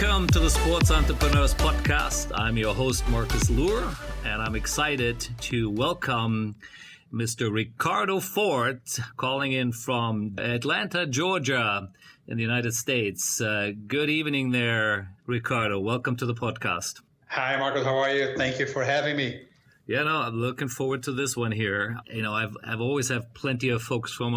Welcome to the Sports Entrepreneurs Podcast. I'm your host, Marcus Luer, and I'm excited to welcome Mr. Ricardo Ford, calling in from Atlanta, Georgia, in the United States. Good evening there, Ricardo. Welcome to the podcast. Hi, Marcus. How are you? Thank you for having me. Yeah, no, I'm looking forward to this one here. You know, I've always have plenty of folks from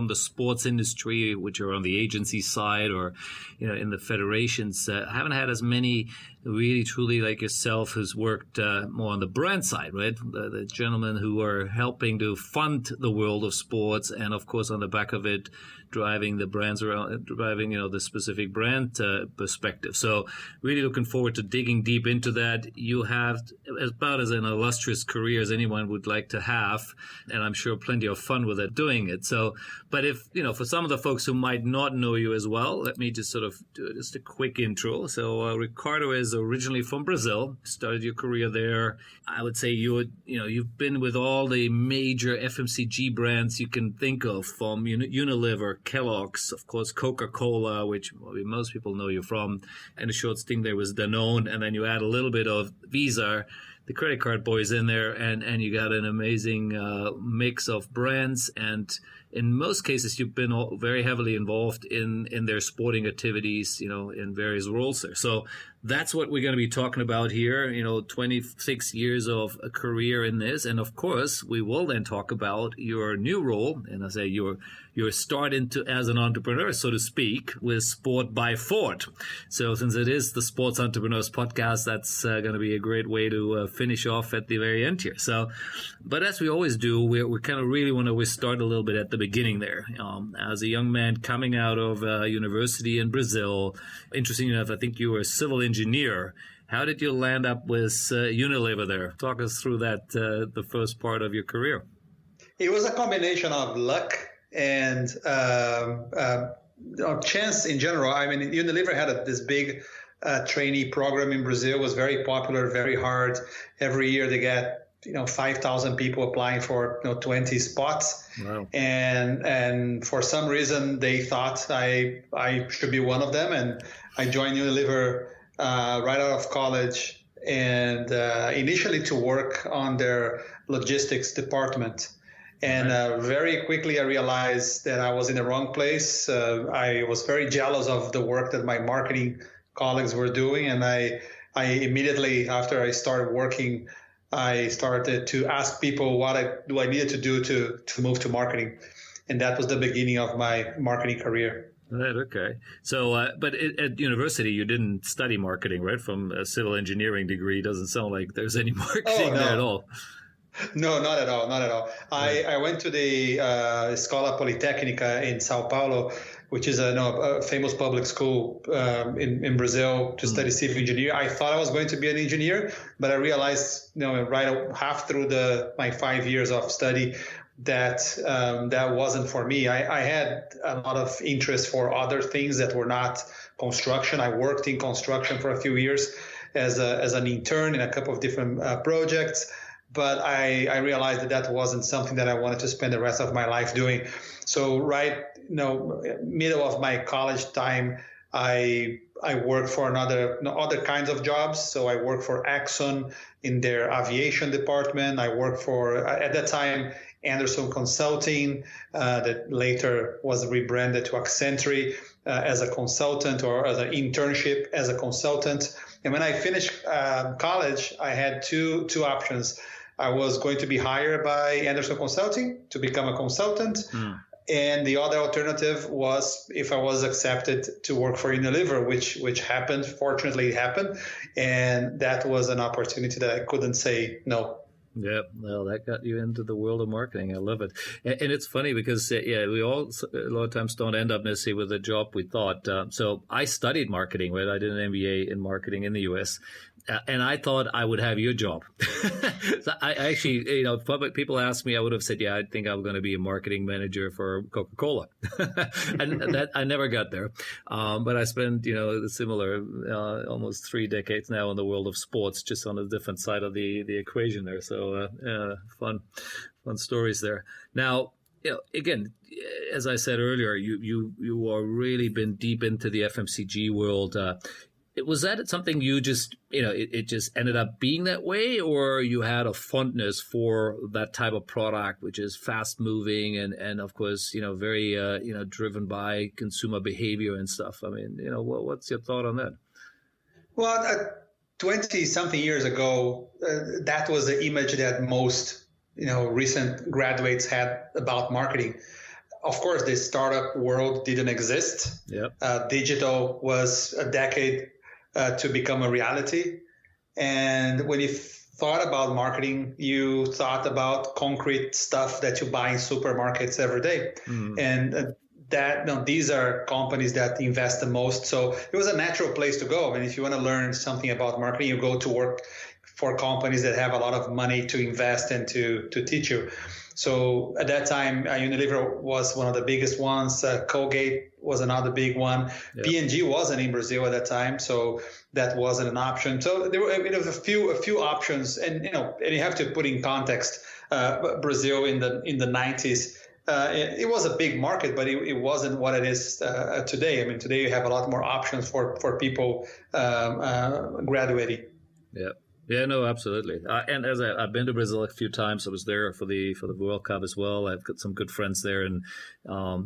the sports industry, which are on the agency side or, you know, in the federations. I haven't had as many really truly like yourself who's worked more on the brand side, right? The gentlemen who are helping to fund the world of sports, and of course on the back of it, driving the brands around, driving, you know, the specific brand perspective. So really looking forward to digging deep into that. You have about as an illustrious career as anyone would like to have, and I'm sure plenty of fun with it doing it. So, but if, you know, for some of the folks who might not know you as well, let me just sort of do just a quick intro. So Ricardo is originally from Brazil, started your career there. I would say you've been with all the major FMCG brands you can think of, from Unilever, Kellogg's, of course, Coca-Cola, which most people know you from, and a short stint there was Danone, and then you add a little bit of Visa, the credit card boys in there, and you got an amazing mix of brands. And in most cases, you've been very heavily involved in their sporting activities, you know, in various roles there. So that's what we're going to be talking about here, you know, 26 years of a career in this. And of course, we will then talk about your new role, and I say your start into as an entrepreneur, so to speak, with Sport by Ford. So since it is the Sports Entrepreneurs Podcast, that's going to be a great way to finish off at the very end here. So, but as we always do, we kind of really want to start a little bit at the beginning there. As a young man coming out of university in Brazil, interesting enough, I think you were a civil engineer. How did you land up with Unilever there? Talk us through that, the first part of your career. It was a combination of luck and chance in general. I mean, Unilever had this big trainee program in Brazil. It was very popular, very hard. Every year they get 5,000 people applying for 20 spots. Wow. And for some reason they thought I should be one of them, and I joined Unilever right out of college, and initially to work on their logistics department. And very quickly I realized that I was in the wrong place. I was very jealous of the work that my marketing colleagues were doing, and I immediately, after I started working, I started to ask people what I needed to do to move to marketing. And that was the beginning of my marketing career. Right, okay. So, but at university, you didn't study marketing, right? From a civil engineering degree, doesn't sound like there's any marketing there at all. No, not at all. Not at all. I went to the Escola Politécnica in Sao Paulo, which is a famous public school in Brazil, to study civil engineering. I thought I was going to be an engineer, but I realized, right half through my 5 years of study, that that wasn't for me. I had a lot of interest for other things that were not construction. I worked in construction for a few years as an intern in a couple of different projects. But I realized that wasn't something that I wanted to spend the rest of my life doing. So middle of my college time, I worked for other kinds of jobs. So I worked for Exxon in their aviation department. I worked for, at that time, Anderson Consulting, that later was rebranded to Accenture, as a consultant, or as an internship as a consultant. And when I finished college, I had two options. I was going to be hired by Anderson Consulting to become a consultant. And the other alternative was if I was accepted to work for Unilever, which happened. Fortunately, it happened. And that was an opportunity that I couldn't say no. Yeah, well, that got you into the world of marketing. I love it. And it's funny because, we all a lot of times don't end up necessarily with the job we thought. So I studied marketing, right? I did an MBA in marketing in the U.S., and I thought I would have your job. So I actually, public people asked me, I would have said, I think I'm going to be a marketing manager for Coca-Cola. And that I never got there. But I spent, similar, almost 3 decades now in the world of sports, just on a different side of the equation there. So, fun stories there. Now, again, as I said earlier, you are really been deep into the FMCG world. Was that something you just, it just ended up being that way, or you had a fondness for that type of product, which is fast moving and of course, very, driven by consumer behavior and stuff? I mean, what's your thought on that? Well, 20 something years ago, that was the image that most, recent graduates had about marketing. Of course, the startup world didn't exist. Yep. Digital was a decade to become a reality. And when you thought about marketing, you thought about concrete stuff that you buy in supermarkets every day. And these are companies that invest the most. So it was a natural place to go. And if you want to learn something about marketing, you go to work for companies that have a lot of money to invest and to teach you. So at that time, Unilever was one of the biggest ones. Colgate was another big one. Yep. P&G wasn't in Brazil at that time, so that wasn't an option. So there were a few options, and you have to put in context. Brazil in the 90s, it was a big market, but it wasn't what it is today. I mean, today you have a lot more options for people graduating. Yeah. Yeah, no, absolutely. And as I've been to Brazil a few times, I was there for the World Cup as well. I've got some good friends there, and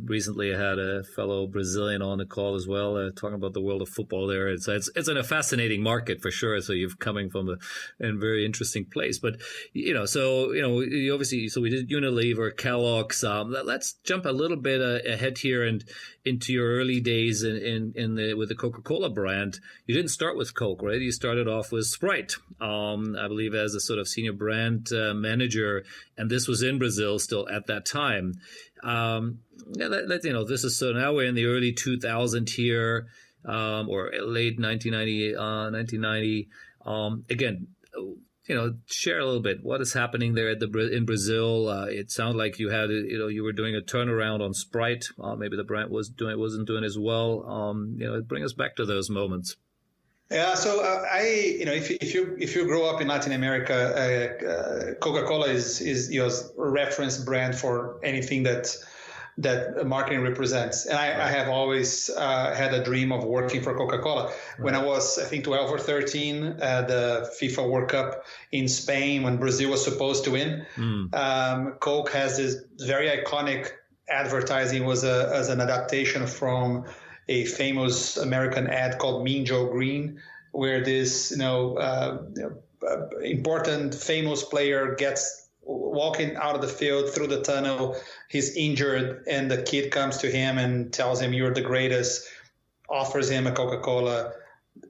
recently I had a fellow Brazilian on the call as well, talking about the world of football there. It's a fascinating market for sure. So you're coming from a very interesting place. But you obviously, so we did Unilever, Kellogg's. Let's jump a little bit ahead here and into your early days with the Coca-Cola brand. You didn't start with Coke, right? You started off with Sprite. I believe as a sort of senior brand manager, and this was in Brazil still at that time. This is so now we're in the early 2000s here, or late 1990. Again, share a little bit what is happening there in Brazil. It sounded like you had, you were doing a turnaround on Sprite. Maybe the brand wasn't doing as well. Bring us back to those moments. Yeah, so if you grow up in Latin America, Coca-Cola is your reference brand for anything that marketing represents. And I have always had a dream of working for Coca-Cola. Right. When I was, I think, 12 or 13, the FIFA World Cup in Spain, when Brazil was supposed to win, Coke has this very iconic advertising, was as an adaptation from a famous American ad called Mean Joe Green, where this important famous player gets walking out of the field through the tunnel. He's injured, and the kid comes to him and tells him, "You're the greatest," offers him a Coca-Cola.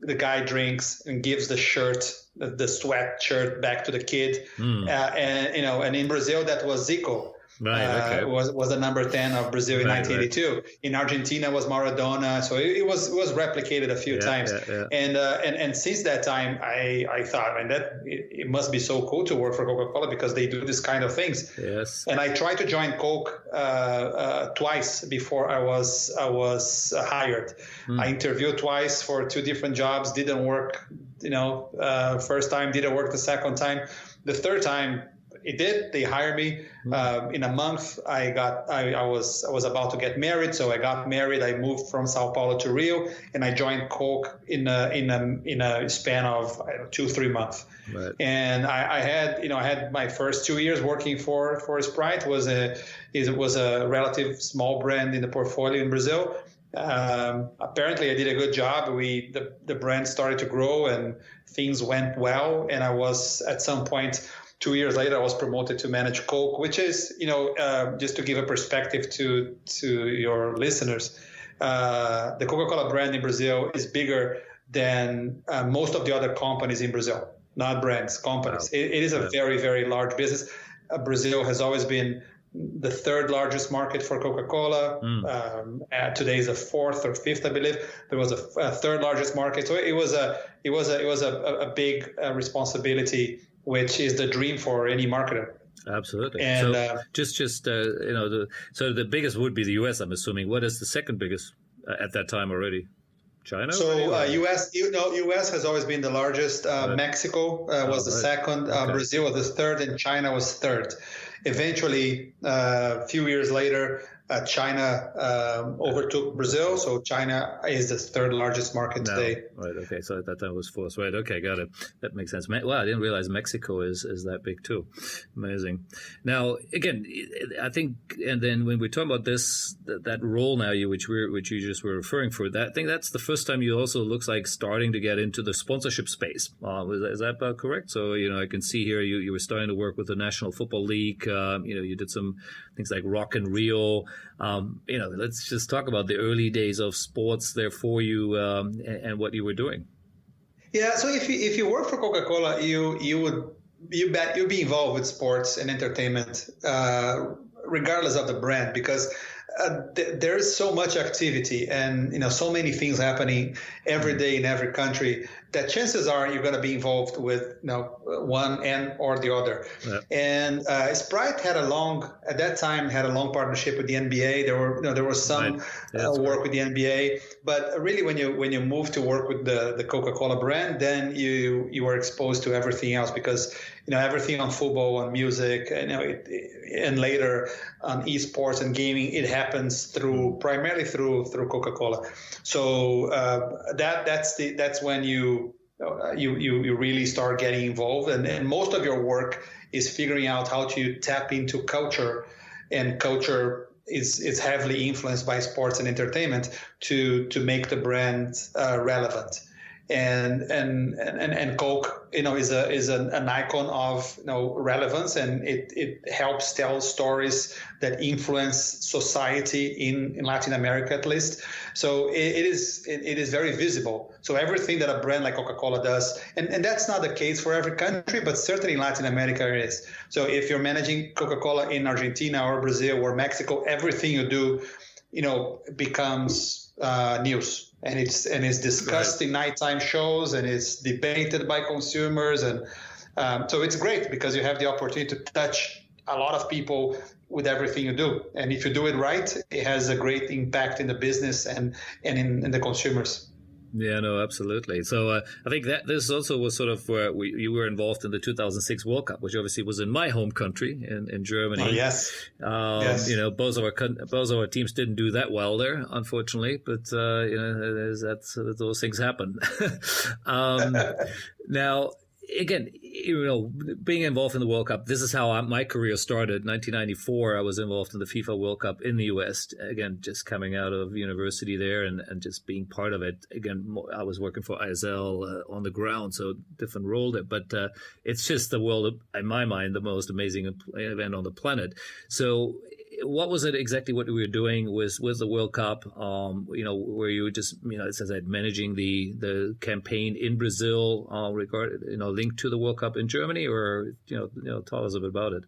The guy drinks and gives the shirt, the sweat shirt, back to the kid. And in Brazil, that was Zico. Right, okay. Was the number 10 of Brazil in 1982. Right. In Argentina was Maradona, so it was replicated a few times. Yeah. And since that time, I thought, man, that it must be so cool to work for Coca-Cola because they do this kind of things. Yes. And I tried to join Coke twice before I was hired. I interviewed twice for 2 different jobs, didn't work. First time didn't work. The second time, the third time. It did. They hired me. In a month, I was about to get married, so I got married. I moved from Sao Paulo to Rio, and I joined Coke in a span of 2-3 months. Right. And I had my first 2 years working for Sprite. It was a relative small brand in the portfolio in Brazil. Apparently, I did a good job. The brand started to grow, and things went well. And I was at some point. 2 years later, I was promoted to manage Coke, which is, just to give a perspective to your listeners, the Coca-Cola brand in Brazil is bigger than most of the other companies in Brazil, not brands, companies. Wow. It is a very, very large business. Brazil has always been the 3rd largest market for Coca-Cola. Today is the 4th or 5th, I believe. There was a 3rd largest market, so it was a big responsibility, which is the dream for any marketer. Absolutely. And so the biggest would be the U.S. I'm assuming. What is the second biggest at that time already? China. So U.S. has always been the largest. Right. Mexico was the second. Okay. Brazil was the 3rd, and China was 3rd. Eventually, a few years later, China overtook Brazil, so China is the third largest market today. Right. Okay. So that was fourth. Right. Okay. Got it. That makes sense. Wow. I didn't realize Mexico is that big too. Amazing. Now, again, I think, and then when we talk about this, that role now, which you just were referring for, I think that's the first time you also looks like starting to get into the sponsorship space. Is that about correct? So, I can see here you were starting to work with the National Football League. You did some things like Rock and Rio. Let's just talk about the early days of sports there for you and what you were doing. Yeah, so if you work for Coca-Cola, you'd be involved with sports and entertainment, regardless of the brand, because there is so much activity and so many things happening every day in every country that chances are you're going to be involved with one end or the other. Yeah. And Sprite had a long partnership with the NBA. There was some work with the NBA, but really when you move to work with the Coca-Cola brand, then you are exposed to everything else, because everything on football, on music, and later on esports and gaming, it happens primarily through Coca-Cola. So that's when you really start getting involved, and most of your work is figuring out how to tap into culture, and culture is heavily influenced by sports and entertainment to make the brand relevant. And Coke, is an icon of relevance, and it helps tell stories that influence society in Latin America, at least. So it is very visible. So everything that a brand like Coca-Cola does, and that's not the case for every country, but certainly in Latin America it is. So if you're managing Coca-Cola in Argentina or Brazil or Mexico, everything you do, becomes news. And it's discussed in nighttime shows, and it's debated by consumers, and so it's great because you have the opportunity to touch a lot of people with everything you do. And if you do it right, it has a great impact in the business and in the consumers. Yeah, no, absolutely. So I think that this also was sort of where you were involved in the 2006 World Cup, which obviously was in my home country in Germany. Oh, yes. Yes. Both of our teams didn't do that well there, unfortunately, but those things happen. Now, again, being involved in the World Cup, this is how my career started. 1994, I was involved in the FIFA World Cup in the U.S. Again, just coming out of university there and just being part of it. Again, I was working for ISL on the ground, so different role there. But it's just the world, in my mind, the most amazing event on the planet. So what was it exactly what we were doing with the World Cup? Where you were just, as I said, managing the campaign in Brazil, linked to the World Cup in Germany, or tell us a bit about it.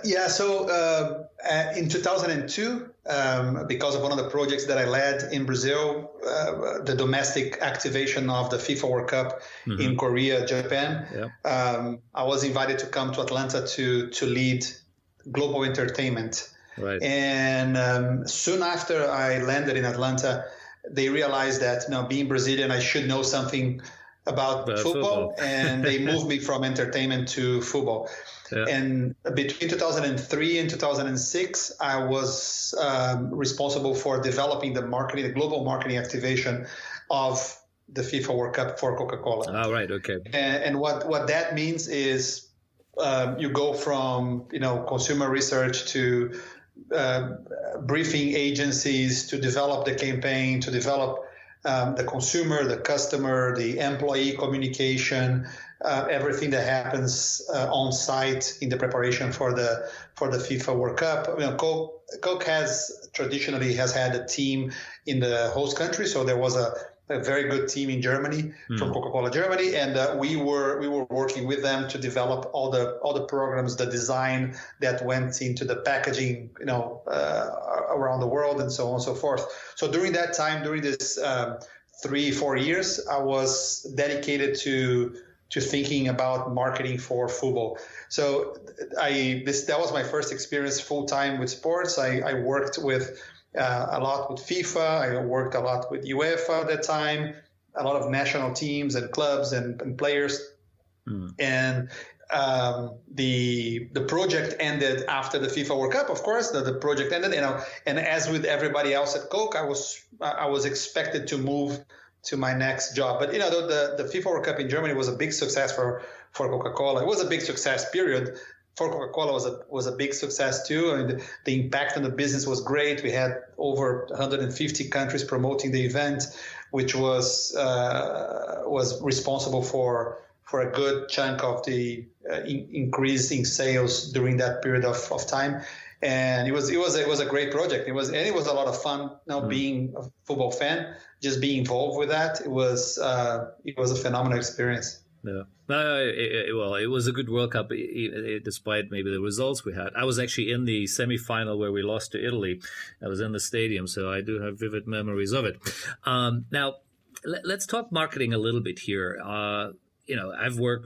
Yeah, so in 2002, because of one of the projects that I led in Brazil, the domestic activation of the FIFA World Cup in Korea, Japan, I was invited to come to Atlanta to lead global entertainment. Right. And soon after I landed in Atlanta, they realized that being Brazilian, I should know something about football, and they moved me from entertainment to football. Yeah. And between 2003 and 2006, I was responsible for developing the global marketing activation of the FIFA World Cup for Coca-Cola. Oh, right. Okay. And what that means is you go from consumer research to briefing agencies to develop the campaign, to develop the consumer, the customer, the employee communication, everything that happens on site in the preparation for the FIFA World Cup. Coke traditionally has had a team in the host country, so there was a very good team in Germany from Coca-Cola Germany, and we were working with them to develop all the programs, the design that went into the packaging, around the world, and so on and so forth. So during that time, during this 3-4 years, I was dedicated to thinking about marketing for football. So that was my first experience full time with sports. I worked with a lot with FIFA. I worked a lot with UEFA at that time, a lot of national teams and clubs and players. And the project ended after the FIFA World Cup. Of course, the project ended, and as with everybody else at Coke, I was expected to move to my next job. But the FIFA World Cup in Germany was a big success for Coca-Cola. It was a big success, period. For Coca-Cola was a big success too. I mean, the impact on the business was great. We had over 150 countries promoting the event, which was responsible for a good chunk of the increase in sales during that period of time. And it was a great project. It was a lot of fun. Being a football fan, just being involved with that, it was a phenomenal experience. Yeah. Well, it was a good World Cup, despite maybe the results we had. I was actually in the semi-final where we lost to Italy. I was in the stadium, so I do have vivid memories of it. Now, let's talk marketing a little bit here.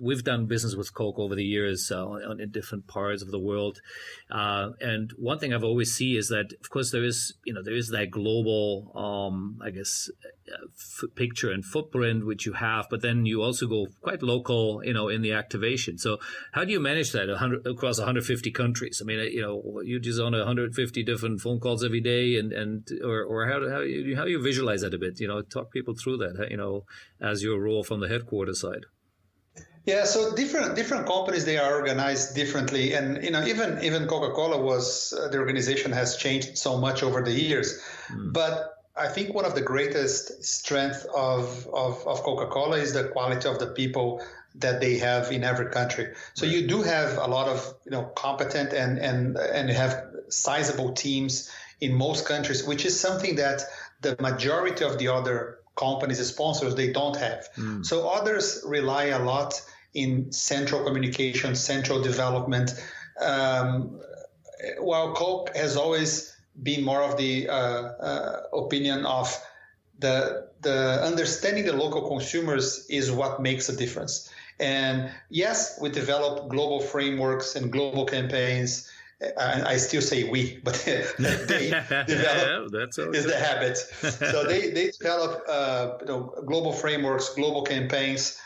We've done business with Coke over the years in different parts of the world. And one thing I've always seen is that, of course, there is that global, picture and footprint which you have, but then you also go quite local, in the activation. So how do you manage that across 150 countries? I mean, you just on 150 different phone calls every day, or how you visualize that a bit? Talk people through that, as your role from the headquarters side. Yeah, so different companies, they are organized differently, and even Coca-Cola the organization has changed so much over the years. But I think one of the greatest strengths of Coca-Cola is the quality of the people that they have in every country. So you do have a lot of competent and have sizable teams in most countries, which is something that the majority of the other companies, sponsors, they don't have. So others rely a lot in central communication, central development, while Coke has always been more of the opinion of the understanding the local consumers is what makes a difference. And yes, we develop global frameworks and global campaigns. I still say we, but they develop is the habit. So they develop global frameworks, global campaigns,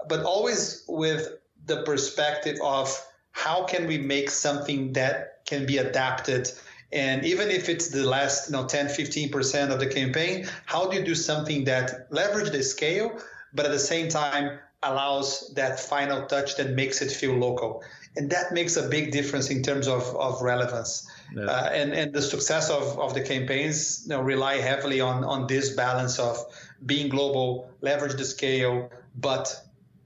but always with the perspective of how can we make something that can be adapted. And even if it's the last 10, 15% of the campaign, how do you do something that leverage the scale, but at the same time allows that final touch that makes it feel local? And that makes a big difference in terms of relevance. Yeah. And the success of the campaigns rely heavily on this balance of being global, leverage the scale, but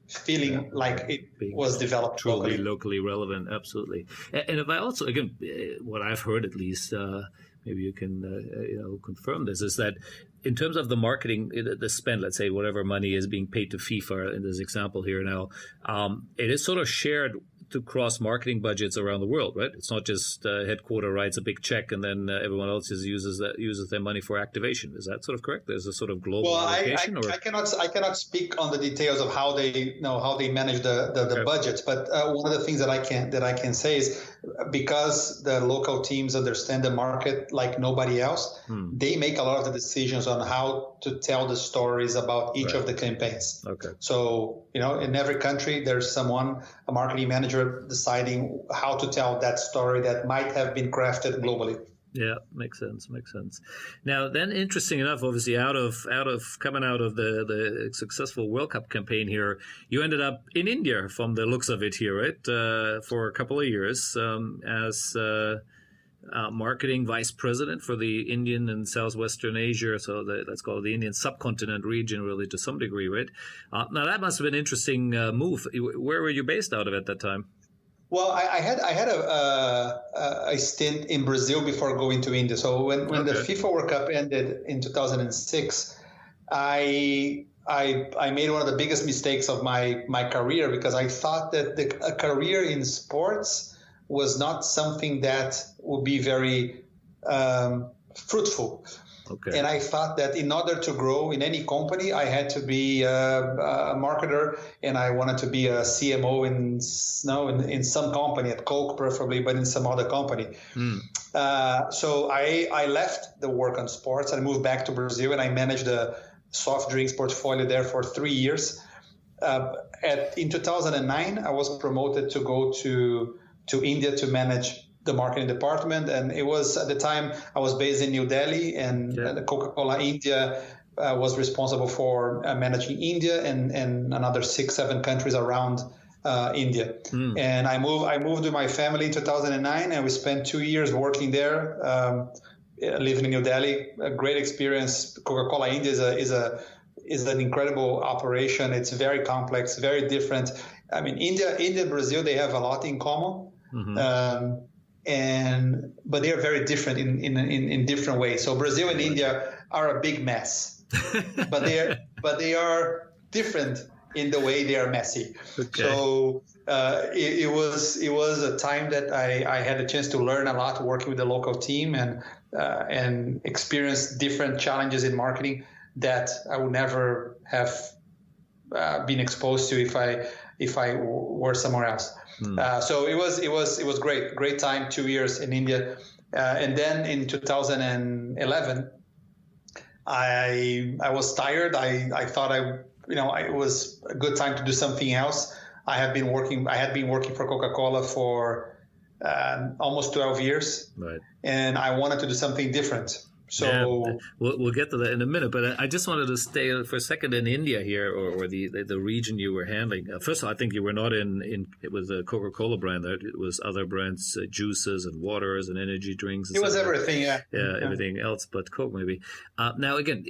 feeling like it was developed truly locally relevant. Absolutely. And if I also, again, what I've heard at least, maybe you can confirm this, is that in terms of the marketing, the spend, let's say whatever money is being paid to FIFA in this example here now, it is sort of shared to cross marketing budgets around the world, right? It's not just headquarter writes a big check and then everyone else uses their money for activation. Is that sort of correct? There's a sort of global allocation. I cannot speak on the details of how they manage the budgets. But one of the things that I can say is because the local teams understand the market like nobody else, they make a lot of the decisions on how to tell the stories about each of the campaigns. Okay. So in every country there's someone, a marketing manager, deciding how to tell that story that might have been crafted globally. Yeah, makes sense. Now, then, interesting enough, obviously, coming out of the successful World Cup campaign here, you ended up in India, from the looks of it here, right? For a couple of years as marketing vice president for the Indian and Southwestern Asia, so let's call it the Indian subcontinent region, really, to some degree, right? Now, that must have been an interesting move. Where were you based out of at that time? Well, I had a stint in Brazil before going to India. So when the FIFA World Cup ended in 2006, I made one of the biggest mistakes of my career, because I thought that a career in sports was not something that would be very fruitful. Okay. And I thought that in order to grow in any company, I had to be a marketer, and I wanted to be a CMO in some company, at Coke preferably, but in some other company. So I left the work on sports and moved back to Brazil, and I managed the soft drinks portfolio there for 3 years. in 2009, I was promoted to go to India to manage the marketing department, and it was at the time I was based in New Delhi, and the Coca-Cola India was responsible for managing India and another 6-7 countries around India. And I moved with my family in 2009, and we spent 2 years working there, living in New Delhi. A great experience. Coca-Cola India is an incredible operation. It's very complex, very different. I mean, India and Brazil, they have a lot in common. But they are very different in different ways. So Brazil and India are a big mess, but they are different in the way they are messy. Okay. So it was a time that I had a chance to learn a lot working with the local team and experience different challenges in marketing that I would never have been exposed to if I were somewhere else. So it was great time, 2 years in India, and then in 2011, I was tired. I thought it was a good time to do something else. I had been working for Coca-Cola for almost 12 years, right. And I wanted to do something different. So we'll get to that in a minute, but I just wanted to stay for a second in India here, or the region you were handling. First of all, I think you were not in it was a Coca-Cola brand. It was other brands, juices and waters and energy drinks. It was everything, everything else but Coke, maybe. Now, again,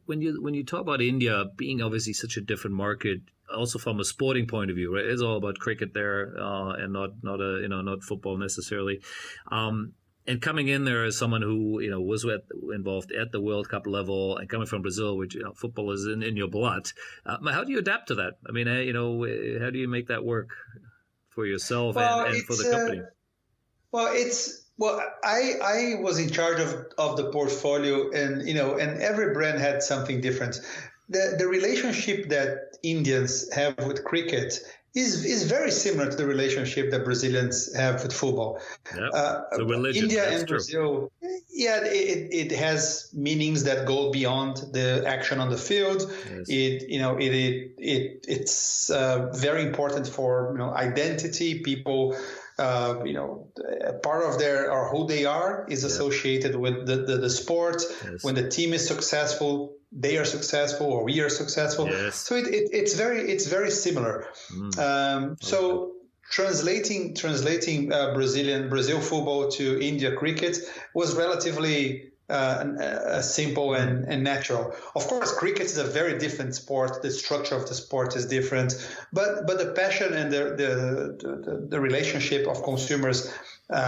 when you talk about India being obviously such a different market, also from a sporting point of view, right? It's all about cricket there, and not football necessarily. And coming in there as someone who was involved at the World Cup level, and coming from Brazil, which football is in your blood, how do you adapt to that? I mean, how do you make that work for yourself and for the company? I was in charge of the portfolio, and every brand had something different. The relationship that Indians have with cricket is very similar to the relationship that Brazilians have with football. Yep. So religion, India and Brazil, it has meanings that go beyond the action on the field. Yes. It's very important for identity. People, part of their or who they are is associated with the sport. Yes. When the team is successful, they are successful, or we are successful. Yes. So it's very similar. So translating Brazil football to India cricket was relatively simple and natural. Of course, cricket is a very different sport. The structure of the sport is different, but the passion and the relationship of consumers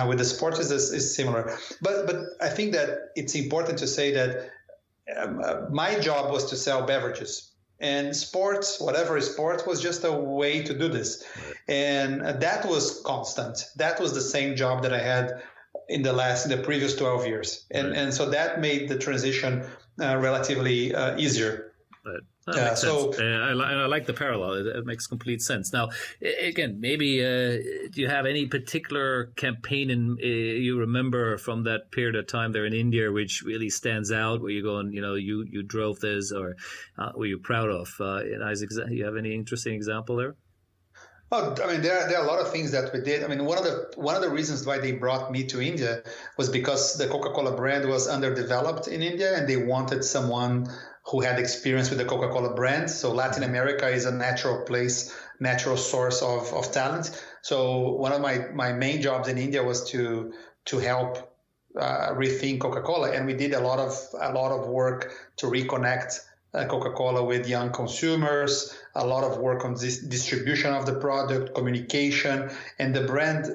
with the sport is similar. But I think that it's important to say that my job was to sell beverages, and sports, whatever is sports, was just a way to do this. And that was constant. That was the same job that I had in the previous 12 years. And so that made the transition relatively easier. That makes sense. I like the parallel. It makes complete sense. Now, again, maybe do you have any particular campaign you remember from that period of time there in India which really stands out, where you go and you drove this, or were you proud of? Isaac, you have any interesting example there? Oh, I mean, there are a lot of things that we did. I mean, one of the reasons why they brought me to India was because the Coca-Cola brand was underdeveloped in India, and they wanted someone who had experience with the Coca-Cola brand. So Latin America is a natural source of talent. So one of my main jobs in India was to help rethink Coca-Cola, and we did a lot of work to reconnect Coca-Cola with young consumers, a lot of work on distribution of the product, communication, and the brand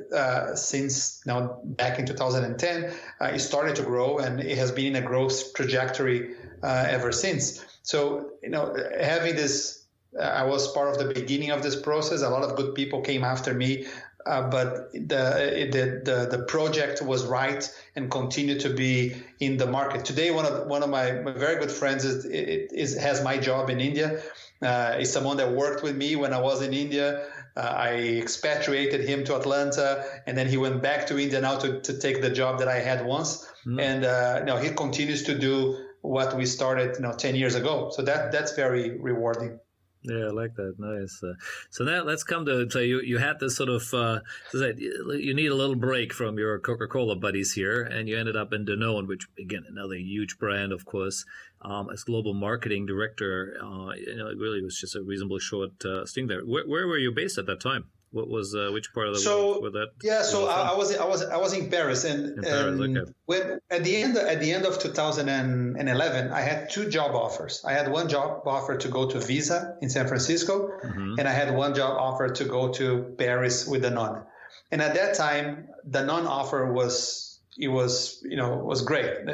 since now back in 2010, it started to grow, and it has been in a growth trajectory ever since. So, having this, I was part of the beginning of this process. A lot of good people came after me, but the project was right and continued to be in the market. Today, one of my very good friends has my job in India. Is someone that worked with me when I was in India. I expatriated him to Atlanta, and then he went back to India now to take the job that I had once. And he continues to do what we started 10 years ago. So that's very rewarding. Yeah, I like that. Nice. So now let's come to, so you had this sort of, you need a little break from your Coca-Cola buddies here, and you ended up in Danone, which, again, another huge brand, of course, as global marketing director. It really was just a reasonably short stint there. Where were you based at that time? What was which part of the world were that? Yeah, so I was in Paris, In Paris, okay. when at the end of 2011, I had two job offers. I had one job offer to go to Visa in San Francisco, and I had one job offer to go to Paris with Danone. And at that time, the Danone offer was great.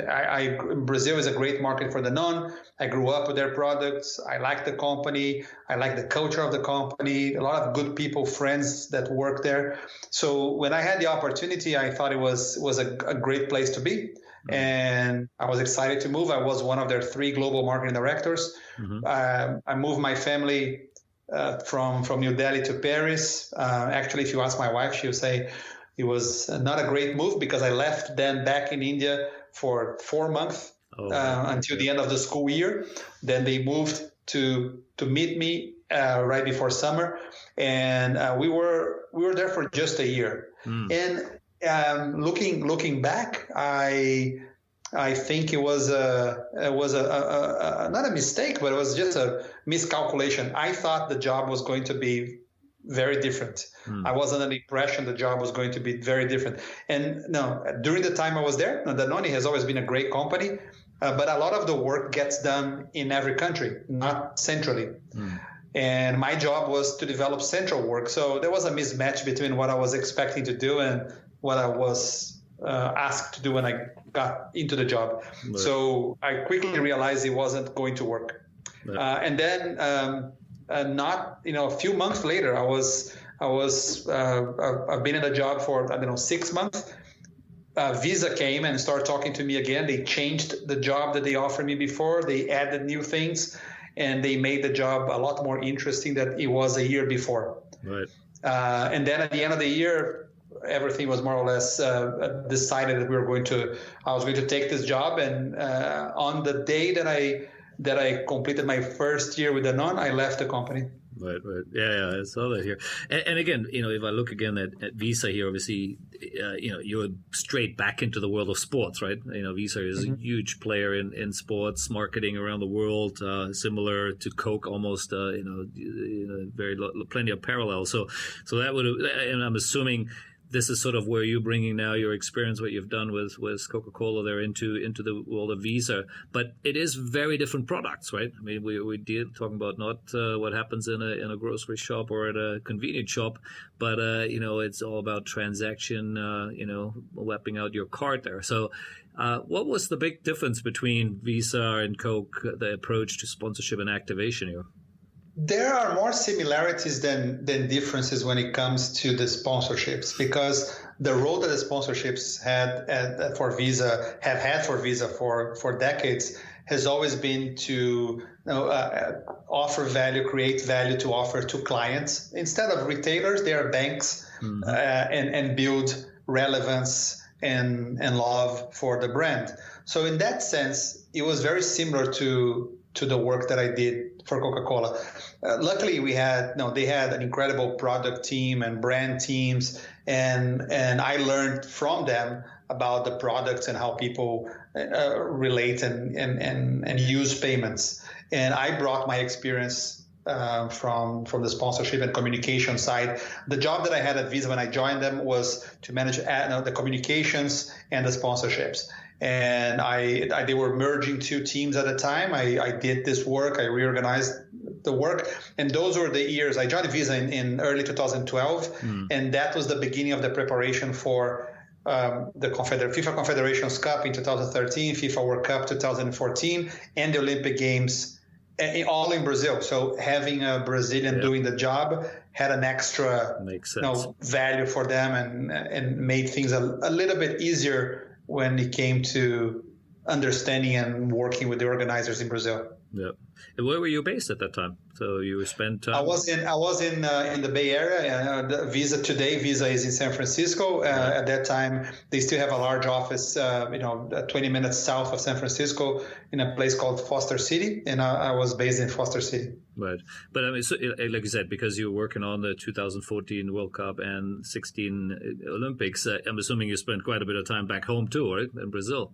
Brazil is a great market for Danone. I grew up with their products. I like the company. I like the culture of the company. A lot of good people, friends that work there. So when I had the opportunity, I thought it was a great place to be. And I was excited to move. I was one of their 3 global marketing directors. I moved my family from New Delhi to Paris. Actually, if you ask my wife, she'll say, it was not a great move because I left then back in India for 4 months until the end of the school year. Then they moved to meet me right before summer, and we were there for just a year. And looking back, I think it was not a mistake, but it was just a miscalculation. I thought the job was going to be very different. I was under the impression the job was going to be very different. And no, during the time I was there, Danone has always been a great company, but a lot of the work gets done in every country, not centrally. And my job was to develop central work. So there was a mismatch between what I was expecting to do and what I was asked to do when I got into the job. Right. So I quickly realized it wasn't going to work. Right. And then a few months later, I've been in the job for 6 months. Visa came and started talking to me again. They changed the job that they offered me before. They added new things, and they made the job a lot more interesting than it was a year before. Right. And then at the end of the year, everything was more or less decided that I was going to take this job. And on the day that I completed my first year with Danone, I left the company. Right. Yeah, I saw that here. And again, if I look again at Visa here, obviously, you're straight back into the world of sports, right? Visa is a huge player in sports marketing around the world, similar to Coke, almost. Plenty of parallels. So that would, and I'm assuming this is sort of where you're bringing now your experience, what you've done with Coca-Cola there into the world of Visa. But it is very different products, right? I mean, we're talking about not what happens in a grocery shop or at a convenience shop, but, it's all about transaction, wrapping out your cart there. So what was the big difference between Visa and Coke, the approach to sponsorship and activation here? There are more similarities than differences when it comes to the sponsorships, because the role that the sponsorships have had for Visa for decades has always been to offer value, create value to offer to clients. Instead of retailers, they are banks, and build relevance and love for the brand. So in that sense, it was very similar to the work that I did for Coca-Cola. Luckily, they had an incredible product team and brand teams, and I learned from them about the products and how people relate and use payments. And I brought my experience from the sponsorship and communication side. The job that I had at Visa when I joined them was to manage the communications and the sponsorships. And they were merging 2 teams at a time. I did this work. I reorganized the work. And those were the years. I joined Visa in early 2012. And that was the beginning of the preparation for the FIFA Confederations Cup in 2013, FIFA World Cup 2014, and the Olympic Games, all in Brazil. So having a Brazilian doing the job had an extra value for them and made things a little bit easier when it came to understanding and working with the organizers in Brazil. Yeah. And where were you based at that time? So you spent time? I was in the Bay Area. Visa is in San Francisco. At that time, they still have a large office, 20 minutes south of San Francisco in a place called Foster City. And I was based in Foster City. Right. But I mean, so, like you said, because you were working on the 2014 World Cup and 16 Olympics, I'm assuming you spent quite a bit of time back home too, right? In Brazil.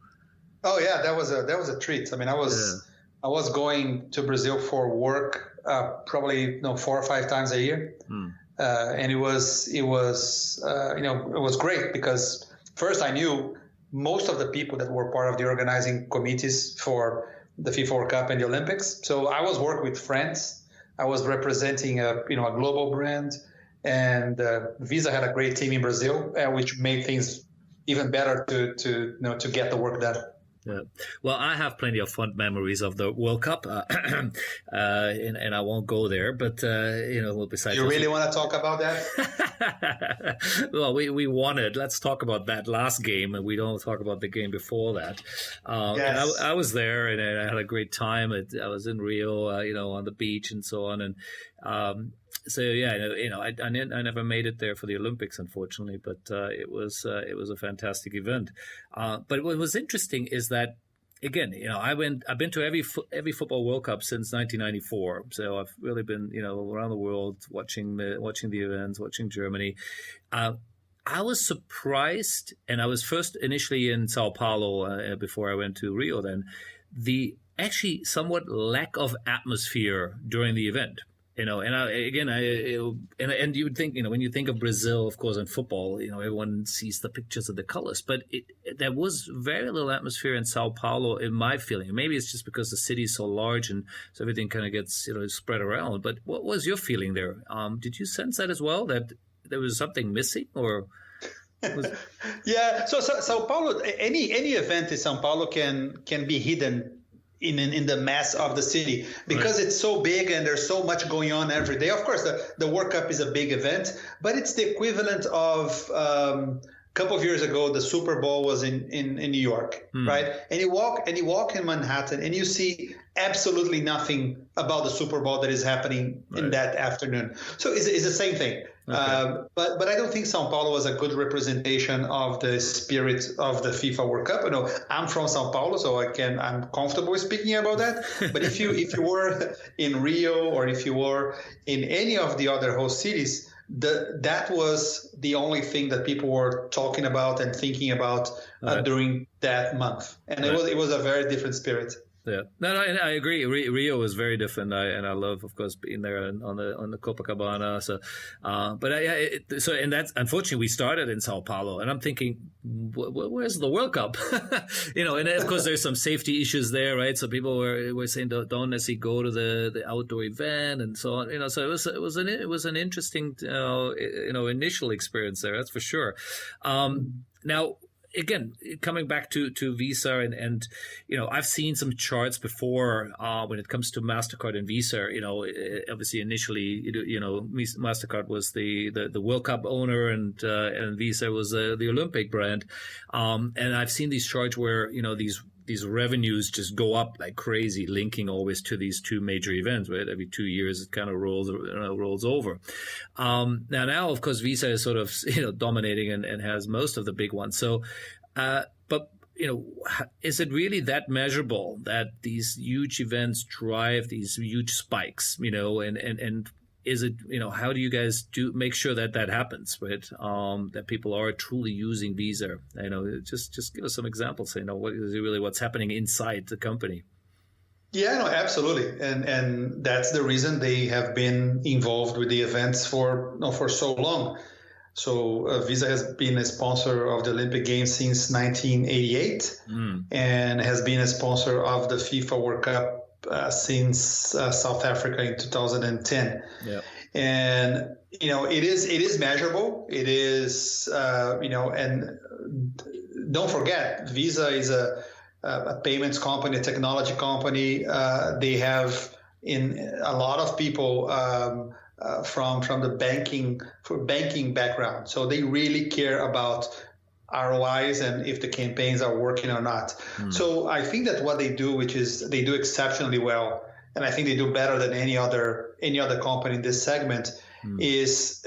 Oh yeah, that was a treat. I mean, I was going to Brazil for work probably 4 or 5 times a year, and it was great because first I knew most of the people that were part of the organizing committees for the FIFA World Cup and the Olympics. So I was working with friends. I was representing a global brand, and Visa had a great team in Brazil, which made things even better to get the work done. Yeah. Well, I have plenty of fond memories of the World Cup, and I won't go there. But besides, you really want to talk about that? Well, we wanted. Let's talk about that last game, and we don't talk about the game before that. Yes. And I was there, and I had a great time. I was in Rio, on the beach and so on, and. So yeah, I never made it there for the Olympics, unfortunately, but it was a fantastic event. But what was interesting is that, again, I've been to every football World Cup since 1994. So I've really been around the world watching the events, watching Germany. I was surprised, and I was first initially in Sao Paulo before I went to Rio. Then the actually somewhat lack of atmosphere during the event. And you would think, when you think of Brazil, of course, in football, everyone sees the pictures of the colors, but there was very little atmosphere in Sao Paulo, in my feeling. Maybe it's just because the city is so large and so everything kind of gets, spread around. But what was your feeling there? Did you sense that as well, that there was something missing, or? Yeah. So Sao Paulo, any event in Sao Paulo can be hidden in the mass of the city because it's so big and there's so much going on every day. Of course, the World Cup is a big event, but it's the equivalent of a couple of years ago, the Super Bowl was in New York, right? And you walk in Manhattan and you see absolutely nothing about the Super Bowl that is happening in that afternoon. So it's the same thing. Okay. But I don't think São Paulo was a good representation of the spirit of the FIFA World Cup. I'm from São Paulo, so I'm comfortable speaking about that. But if you were in Rio or if you were in any of the other host cities, that was the only thing that people were talking about and thinking about during that month, and it was a very different spirit. Yeah, no, I agree. Rio was very different, and I love, of course, being there on the Copacabana. So, and that's unfortunately we started in Sao Paulo, and I'm thinking, where's the World Cup? And of course there's some safety issues there, right? So people were saying don't necessarily go to the outdoor event and so on. So it was an interesting initial experience there, that's for sure. Now. Again, coming back to Visa and I've seen some charts before when it comes to MasterCard and Visa. Obviously initially, MasterCard was the World Cup owner and Visa was the Olympic brand. And I've seen these charts where these revenues just go up like crazy, linking always to these two major events, right? Every 2 years, it kind of rolls over. Now, of course, Visa is sort of, dominating and has most of the big ones. So, but, is it really that measurable that these huge events drive these huge spikes, and is it, how do you guys make sure that happens, right? That people are truly using Visa? Just give us some examples. What is really what's happening inside the company? Yeah, no, absolutely, and that's the reason they have been involved with the events for so long. So Visa has been a sponsor of the Olympic Games since 1988, and has been a sponsor of the FIFA World Cup since South Africa in 2010. Yeah. And it is measurable. It is and don't forget, Visa is a payments company, a technology company. They have a lot of people from the banking background, so they really care about ROIs and if the campaigns are working or not. So I think that what they do, which is they do exceptionally well, and I think they do better than any other company in this segment, is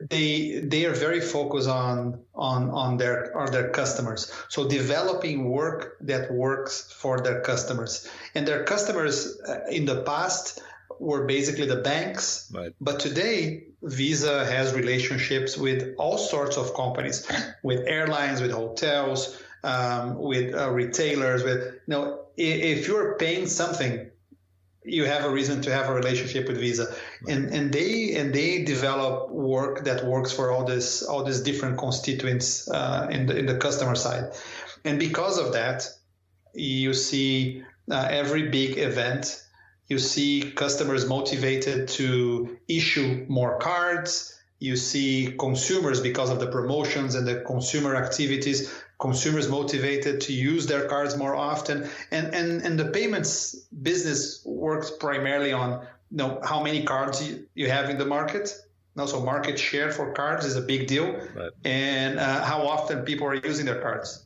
they are very focused on their customers. So developing work that works for their customers, and their customers in the past were basically the banks, right. But today Visa has relationships with all sorts of companies, with airlines, with hotels, with retailers. With if you're paying something, you have a reason to have a relationship with Visa, right. and they develop work that works for all these different constituents in the customer side, and because of that, you see every big event. You see customers motivated to issue more cards. You see consumers, because of the promotions and the consumer activities, consumers motivated to use their cards more often. And the payments business works primarily on how many cards you have in the market. So market share for cards is a big deal. Right. And how often people are using their cards.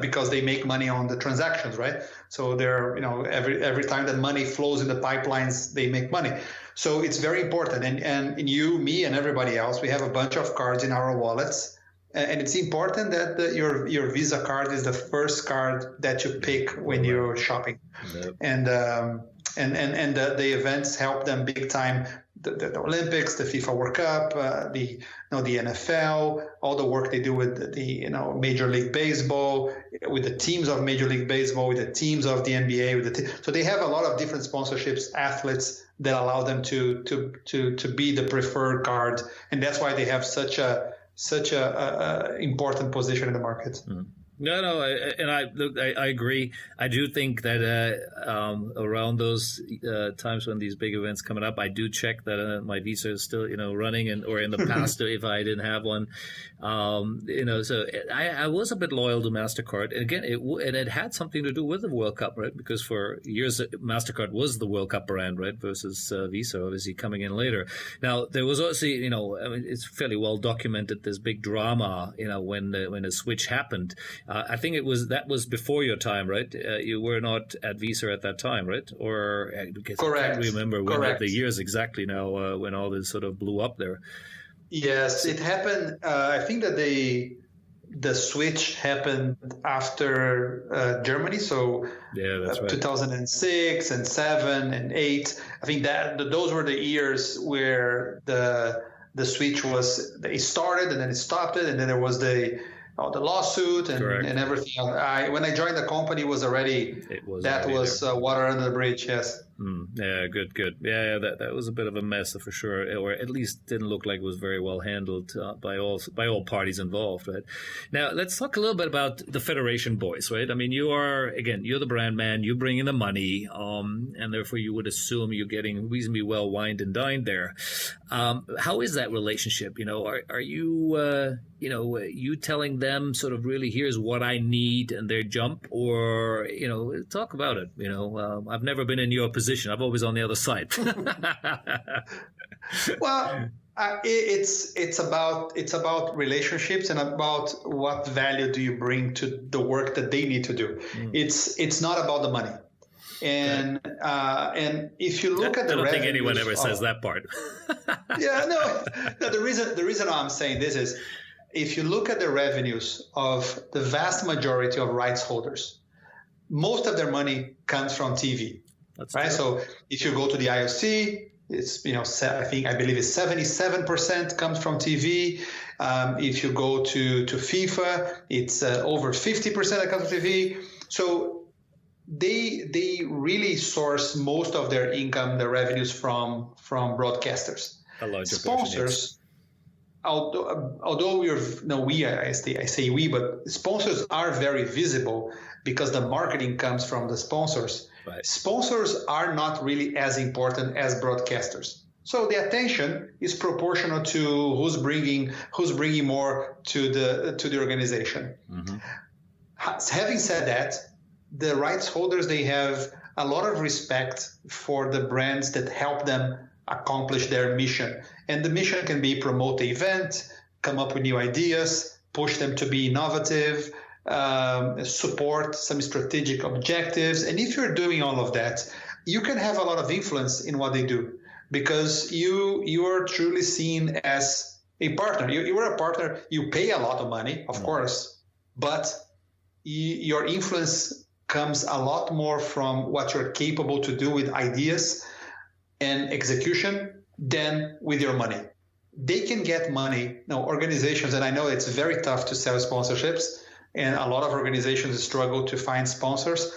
Because they make money on the transactions, right? So they're, every time that money flows in the pipelines, they make money. So it's very important. And you, me, and everybody else, we have a bunch of cards in our wallets. And it's important that your Visa card is the first card that you pick when you're shopping. Yep. And the events help them big time. The Olympics, the FIFA World Cup, the NFL, all the work they do with the Major League Baseball, with the teams of Major League Baseball, with the teams of the NBA, so they have a lot of different sponsorships, athletes that allow them to be the preferred card, and that's why they have such a important position in the market. Mm. No, I agree. I do think that around those times when these big events coming up, I do check that my Visa is still running, or in the past if I didn't have one, So I was a bit loyal to MasterCard, and again, it had something to do with the World Cup, right? Because for years MasterCard was the World Cup brand, right, versus Visa, obviously coming in later. Now there was also, it's fairly well documented, this big drama, when the switch happened. I think that was before your time, right? You were not at Visa at that time, right? Or correct. I can't remember when the years exactly now when all this sort of blew up there. Yes, it happened. I think that the switch happened after Germany, so yeah, that's right. 2006 and 7 and 8. I think that those were the years where the switch it started and then it stopped it, and then there was the lawsuit and everything. When I joined the company, was water under the bridge. Yes. Yeah, good. Yeah, that was a bit of a mess for sure, or at least didn't look like it was very well handled by all parties involved. Right. Now let's talk a little bit about the Federation boys. Right. I mean, you're the brand man. You bring in the money, and therefore you would assume you're getting reasonably well wined and dined there. How is that relationship? Are you you telling them sort of really, here's what I need, and they jump, or talk about it. I've never been in your position. I'm always on the other side. Well, it's about relationships and about what value do you bring to the work that they need to do. It's not about the money. And if you look at the revenues, I don't think anyone ever says that part. Yeah, no. The reason I'm saying this is, if you look at the revenues of the vast majority of rights holders, most of their money comes from TV. That's right. True. So if you go to the IOC, it's I believe it's 77% comes from TV. If you go to FIFA, it's over 50% that comes from TV. So they really source most of their income, their revenues from broadcasters. A larger sponsors. Although I say we, but sponsors are very visible because the marketing comes from the sponsors. Right. Sponsors are not really as important as broadcasters. So the attention is proportional to who's bringing more to the organization. Mm-hmm. Having said that, the rights holders, they have a lot of respect for the brands that help them accomplish their mission. And the mission can be promote the event, come up with new ideas, push them to be innovative, support some strategic objectives. And if you're doing all of that, you can have a lot of influence in what they do, because you are truly seen as a partner. You are a partner. You pay a lot of money, of course, but your influence comes a lot more from what you're capable to do with ideas and execution than with your money. They can get money. Now, organizations, and I know it's very tough to sell sponsorships, and a lot of organizations struggle to find sponsors,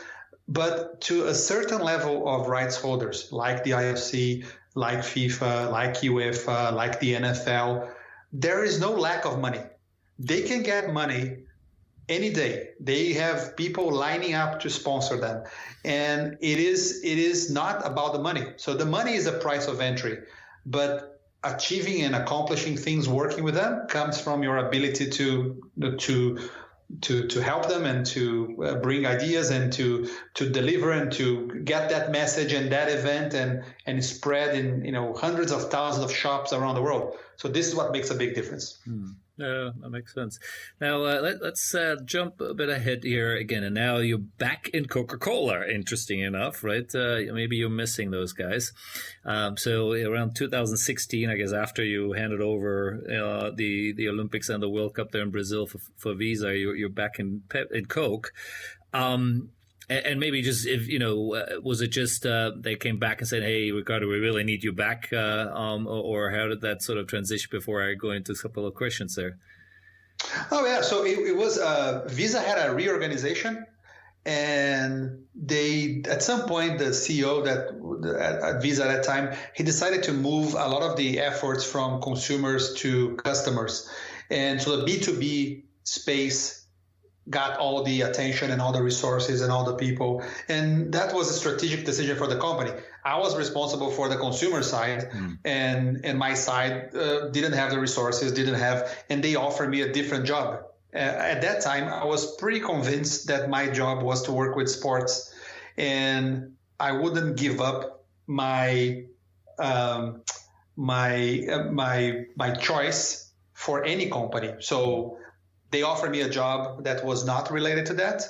but to a certain level of rights holders, like the IOC, like FIFA, like UEFA, like the NFL, there is no lack of money. They can get money any day. They have people lining up to sponsor them. And it is not about the money. So the money is a price of entry, but achieving and accomplishing things working with them comes from your ability to help them and to bring ideas and to deliver and to get that message and that event and spread in hundreds of thousands of shops around the world. So this is what makes a big difference. Yeah, that makes sense. Now, let's jump a bit ahead here again. And now you're back in Coca-Cola, interesting enough, right? Maybe you're missing those guys. So around 2016, I guess, after you handed over the Olympics and the World Cup there in Brazil for Visa, you're back in Coke. And maybe just, if was it just they came back and said, hey, Ricardo, we really need you back? Or how did that sort of transition before I go into a couple of questions there? Oh, yeah. So it was Visa had a reorganization, and they, at some point, the CEO at Visa at that time, he decided to move a lot of the efforts from consumers to customers. And so the B2B space got all the attention and all the resources and all the people. And that was a strategic decision for the company. I was responsible for the consumer side, and my side didn't have the resources, and they offered me a different job. At that time, I was pretty convinced that my job was to work with sports, and I wouldn't give up my choice for any company. So they offered me a job that was not related to that,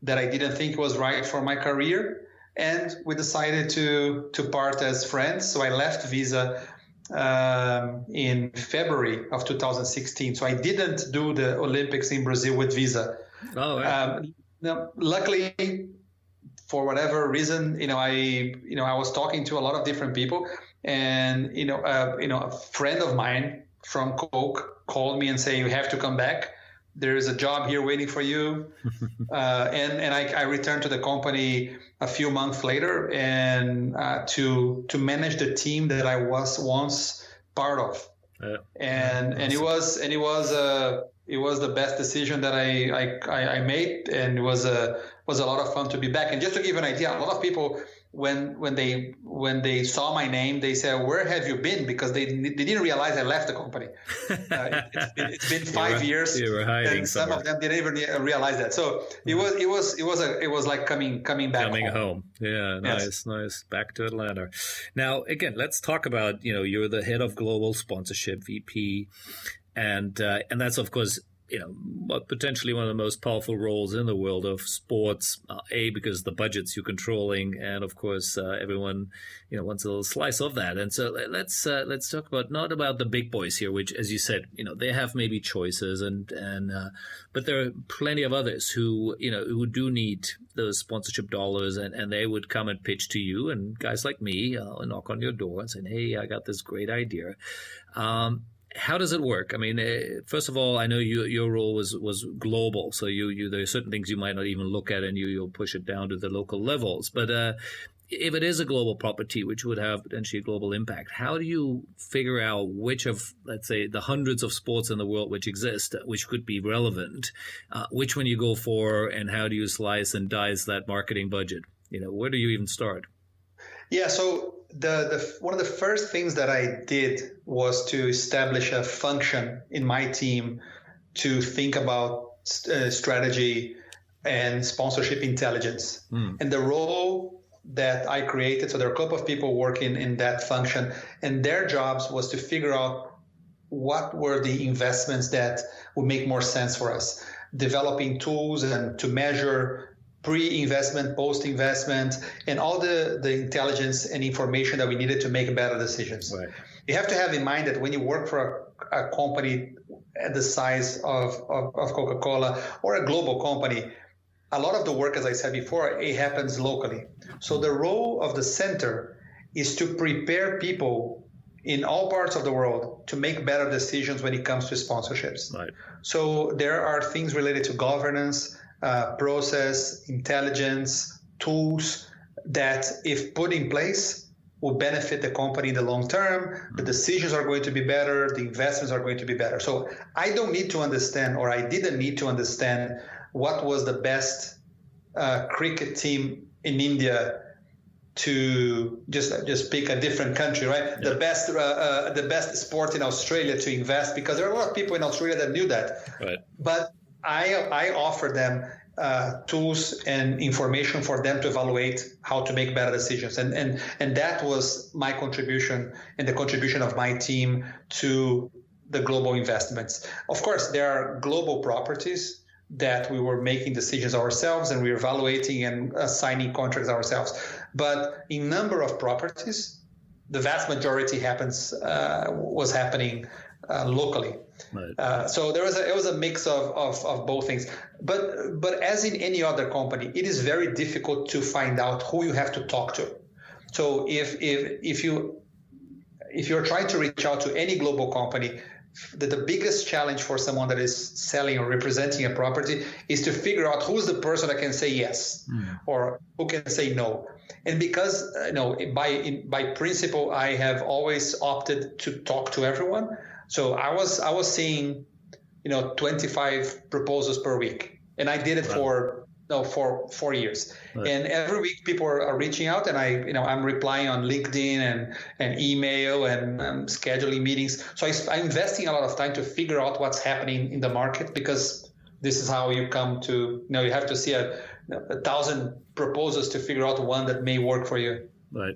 that I didn't think was right for my career. And we decided to part as friends. So I left Visa in February of 2016. So I didn't do the Olympics in Brazil with Visa. Oh, yeah. Luckily, for whatever reason, I was talking to a lot of different people, and a friend of mine from Coke called me and said, "You have to come back. There's a job here waiting for you." And I returned to the company a few months later, and to manage the team that I was once part of. And it was the best decision that I made, and it was a lot of fun to be back. And just to give you an idea, a lot of people, when they saw my name, they said, "Where have you been?" Because they didn't realize I left the company. It's been 5 years, you were hiding and some somewhere. of them didn't even realize that. So it was like coming back home. Yeah, nice. Back to Atlanta. Now, again, let's talk about, you're the head of global sponsorship, VP, and that's, of course, potentially one of the most powerful roles in the world of sports, because the budgets you're controlling, and of course everyone wants a little slice of that. And so let's talk about, not about the big boys here, which, as you said, they have maybe choices, but there are plenty of others who do need those sponsorship dollars, and they would come and pitch to you, and guys like me knock on your door and say, "Hey, I got this great idea." How does it work? I mean, first of all, I know your role was global, so there are certain things you might not even look at, and you'll push it down to the local levels. But if it is a global property, which would have potentially a global impact, how do you figure out which of, let's say, the hundreds of sports in the world which exist, which could be relevant, which one you go for, and how do you slice and dice that marketing budget? Where do you even start? Yeah, so one of the first things that I did was to establish a function in my team to think about strategy and sponsorship intelligence. And the role that I created, so there are a couple of people working in that function, and their jobs was to figure out what were the investments that would make more sense for us. Developing tools and to measure pre-investment, post-investment, and all the intelligence and information that we needed to make better decisions. Right. You have to have in mind that when you work for a company at the size of Coca-Cola or a global company, a lot of the work, as I said before, it happens locally. So the role of the center is to prepare people in all parts of the world to make better decisions when it comes to sponsorships. Right. So there are things related to governance, process, intelligence, tools that, if put in place, will benefit the company in the long term. The decisions are going to be better. The investments are going to be better. So I don't need to understand, or I didn't need to understand, what was the best cricket team in India, to just pick a different country, right? Yeah. The best sport in Australia to invest, because there are a lot of people in Australia that knew that. Right. But I offer them tools and information for them to evaluate how to make better decisions, and that was my contribution and the contribution of my team to the global investments. Of course, there are global properties that we were making decisions ourselves and we were evaluating and signing contracts ourselves. But in number of properties, the vast majority was happening locally. Right. So it was a mix of both things. But as in any other company, it is very difficult to find out who you have to talk to. So if you're trying to reach out to any global company, the biggest challenge for someone that is selling or representing a property is to figure out who's the person that can say yes or who can say no. And because by principle, I have always opted to talk to everyone. So I was seeing 25 proposals per week, and I did it for 4 years. Right. And every week people are reaching out, and I'm replying on LinkedIn and email and scheduling meetings. So I'm investing a lot of time to figure out what's happening in the market, because this is how you come to, you have to see a 1,000 proposals to figure out one that may work for you. Right.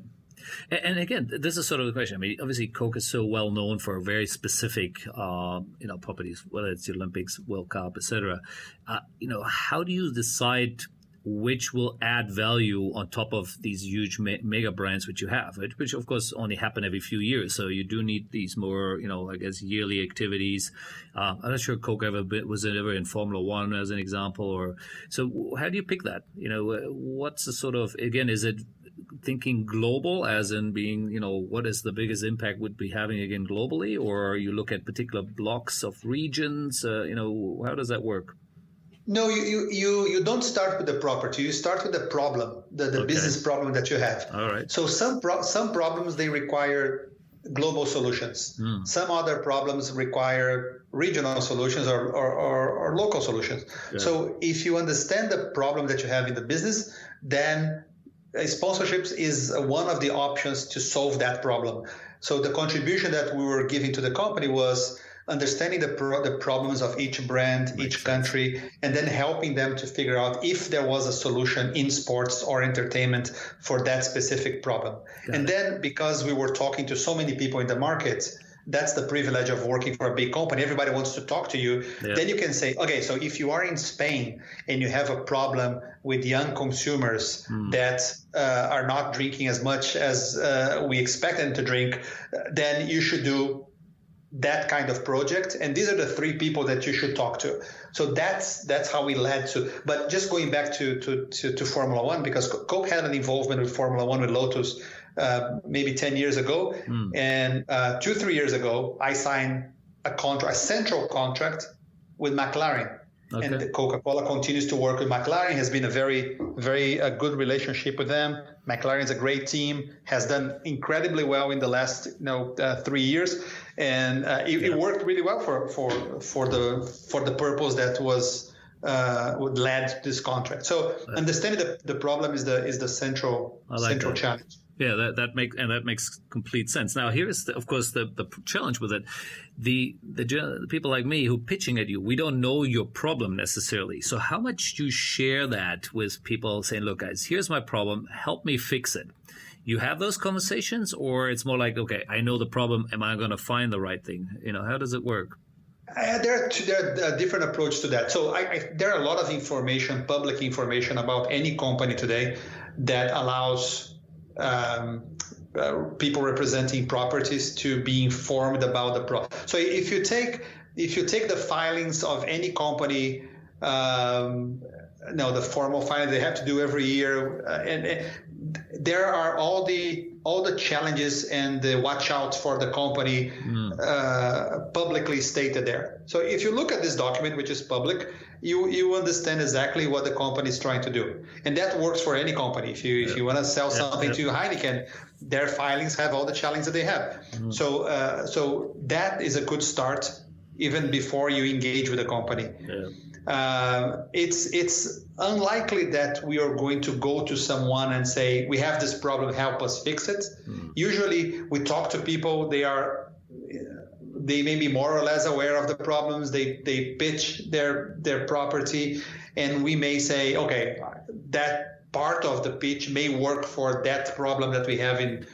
And again, this is sort of the question. I mean, obviously, Coke is so well known for very specific, properties, whether it's the Olympics, World Cup, etc. How do you decide which will add value on top of these huge mega brands which you have, which of course only happen every few years? So you do need these more, I guess, yearly activities. I'm not sure Coke was ever in Formula One as an example, or so. How do you pick that? What's the sort of, again, is it thinking global, as in being, what is the biggest impact would be having again globally, or you look at particular blocks of regions? How does that work? No, you don't start with the property. You start with the problem, the business problem that you have. All right. So some problems, they require global solutions. Some other problems require regional solutions or local solutions. Yeah. So if you understand the problem that you have in the business, then sponsorships is one of the options to solve that problem. So the contribution that we were giving to the company was understanding the problems of each brand, each country, and then helping them to figure out if there was a solution in sports or entertainment for that specific problem. And then, because we were talking to so many people in the market, that's the privilege of working for a big company. Everybody wants to talk to you. Yeah. Then you can say, okay, so if you are in Spain and you have a problem with young consumers that are not drinking as much as we expect them to drink, then you should do that kind of project, and these are the 3 people that you should talk to. So that's how we led to. But just going back to Formula One, because Coke had an involvement with Formula One with Lotus maybe 10 years ago, and 2-3 years ago I signed a central contract with McLaren. Okay. And Coca-Cola continues to work with McLaren, has been a very, very good relationship with them. McLaren is a great team, has done incredibly well in the last 3 years, and it worked really well for the purpose that was led to this contract. So understanding the problem is the central challenge. Yeah, that makes complete sense. Now, here's of course the challenge with it. The people like me who pitching at you, we don't know your problem necessarily. So how much do you share that with people saying, look, guys, here's my problem, help me fix it? you have those conversations, or it's more like, okay, I know the problem. Am I going to find the right thing? How does it work? There are different approach to that. So there are a lot of information, public information about any company today that allows people representing properties to be informed about the problem. So if you take the filings of any company, the formal filing they have to do every year, and there are all the challenges and the watch outs for the company publicly stated there. So if you look at this document, which is public, you understand exactly what the company is trying to do, and that works for any company. If you want to sell something to Heineken, their filings have all the challenges that they have. So that is a good start even before you engage with the company. It's unlikely that we are going to go to someone and say, we have this problem, help us fix it. Usually we talk to people, they may be more or less aware of the problems, they pitch their property, and we may say, okay, that part of the pitch may work for that problem that we have in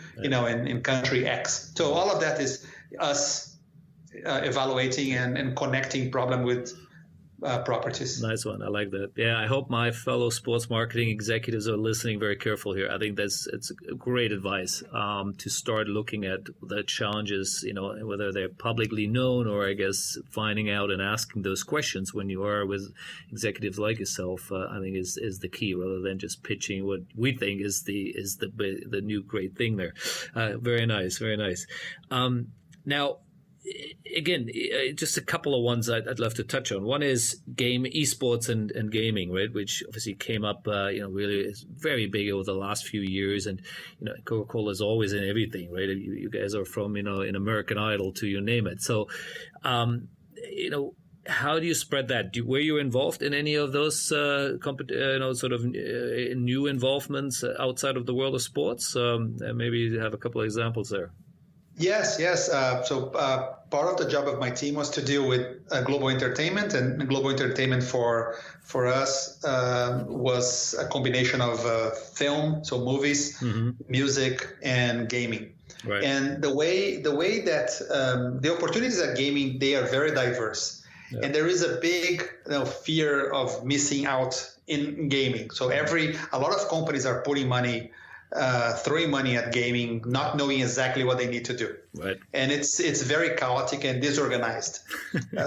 country X. So all of that is us evaluating and connecting problem with properties. Nice one. I like that. Yeah, I hope my fellow sports marketing executives are listening very careful here. I think it's great advice to start looking at the challenges, whether they're publicly known, or I guess finding out and asking those questions when you are with executives like yourself. I think is the key, rather than just pitching what we think is the new great thing there. Very nice, very nice. Now, again, just a couple of ones I'd love to touch on. One is esports and gaming, right? Which obviously came up, really is very big over the last few years. And, Coca-Cola is always in everything, right? You guys are from, in American Idol to you name it. So, how do you spread that? Were you involved in any of those, new involvements outside of the world of sports? Maybe you have a couple of examples there. Yes. So part of the job of my team was to deal with global entertainment, and global entertainment for us was a combination of film, so movies, music, and gaming. Right. And the way that the opportunities at gaming, they are very diverse, and there is a big fear of missing out in gaming. So a lot of companies are putting money. Throwing money at gaming, not knowing exactly what they need to do, right? And it's very chaotic and disorganized.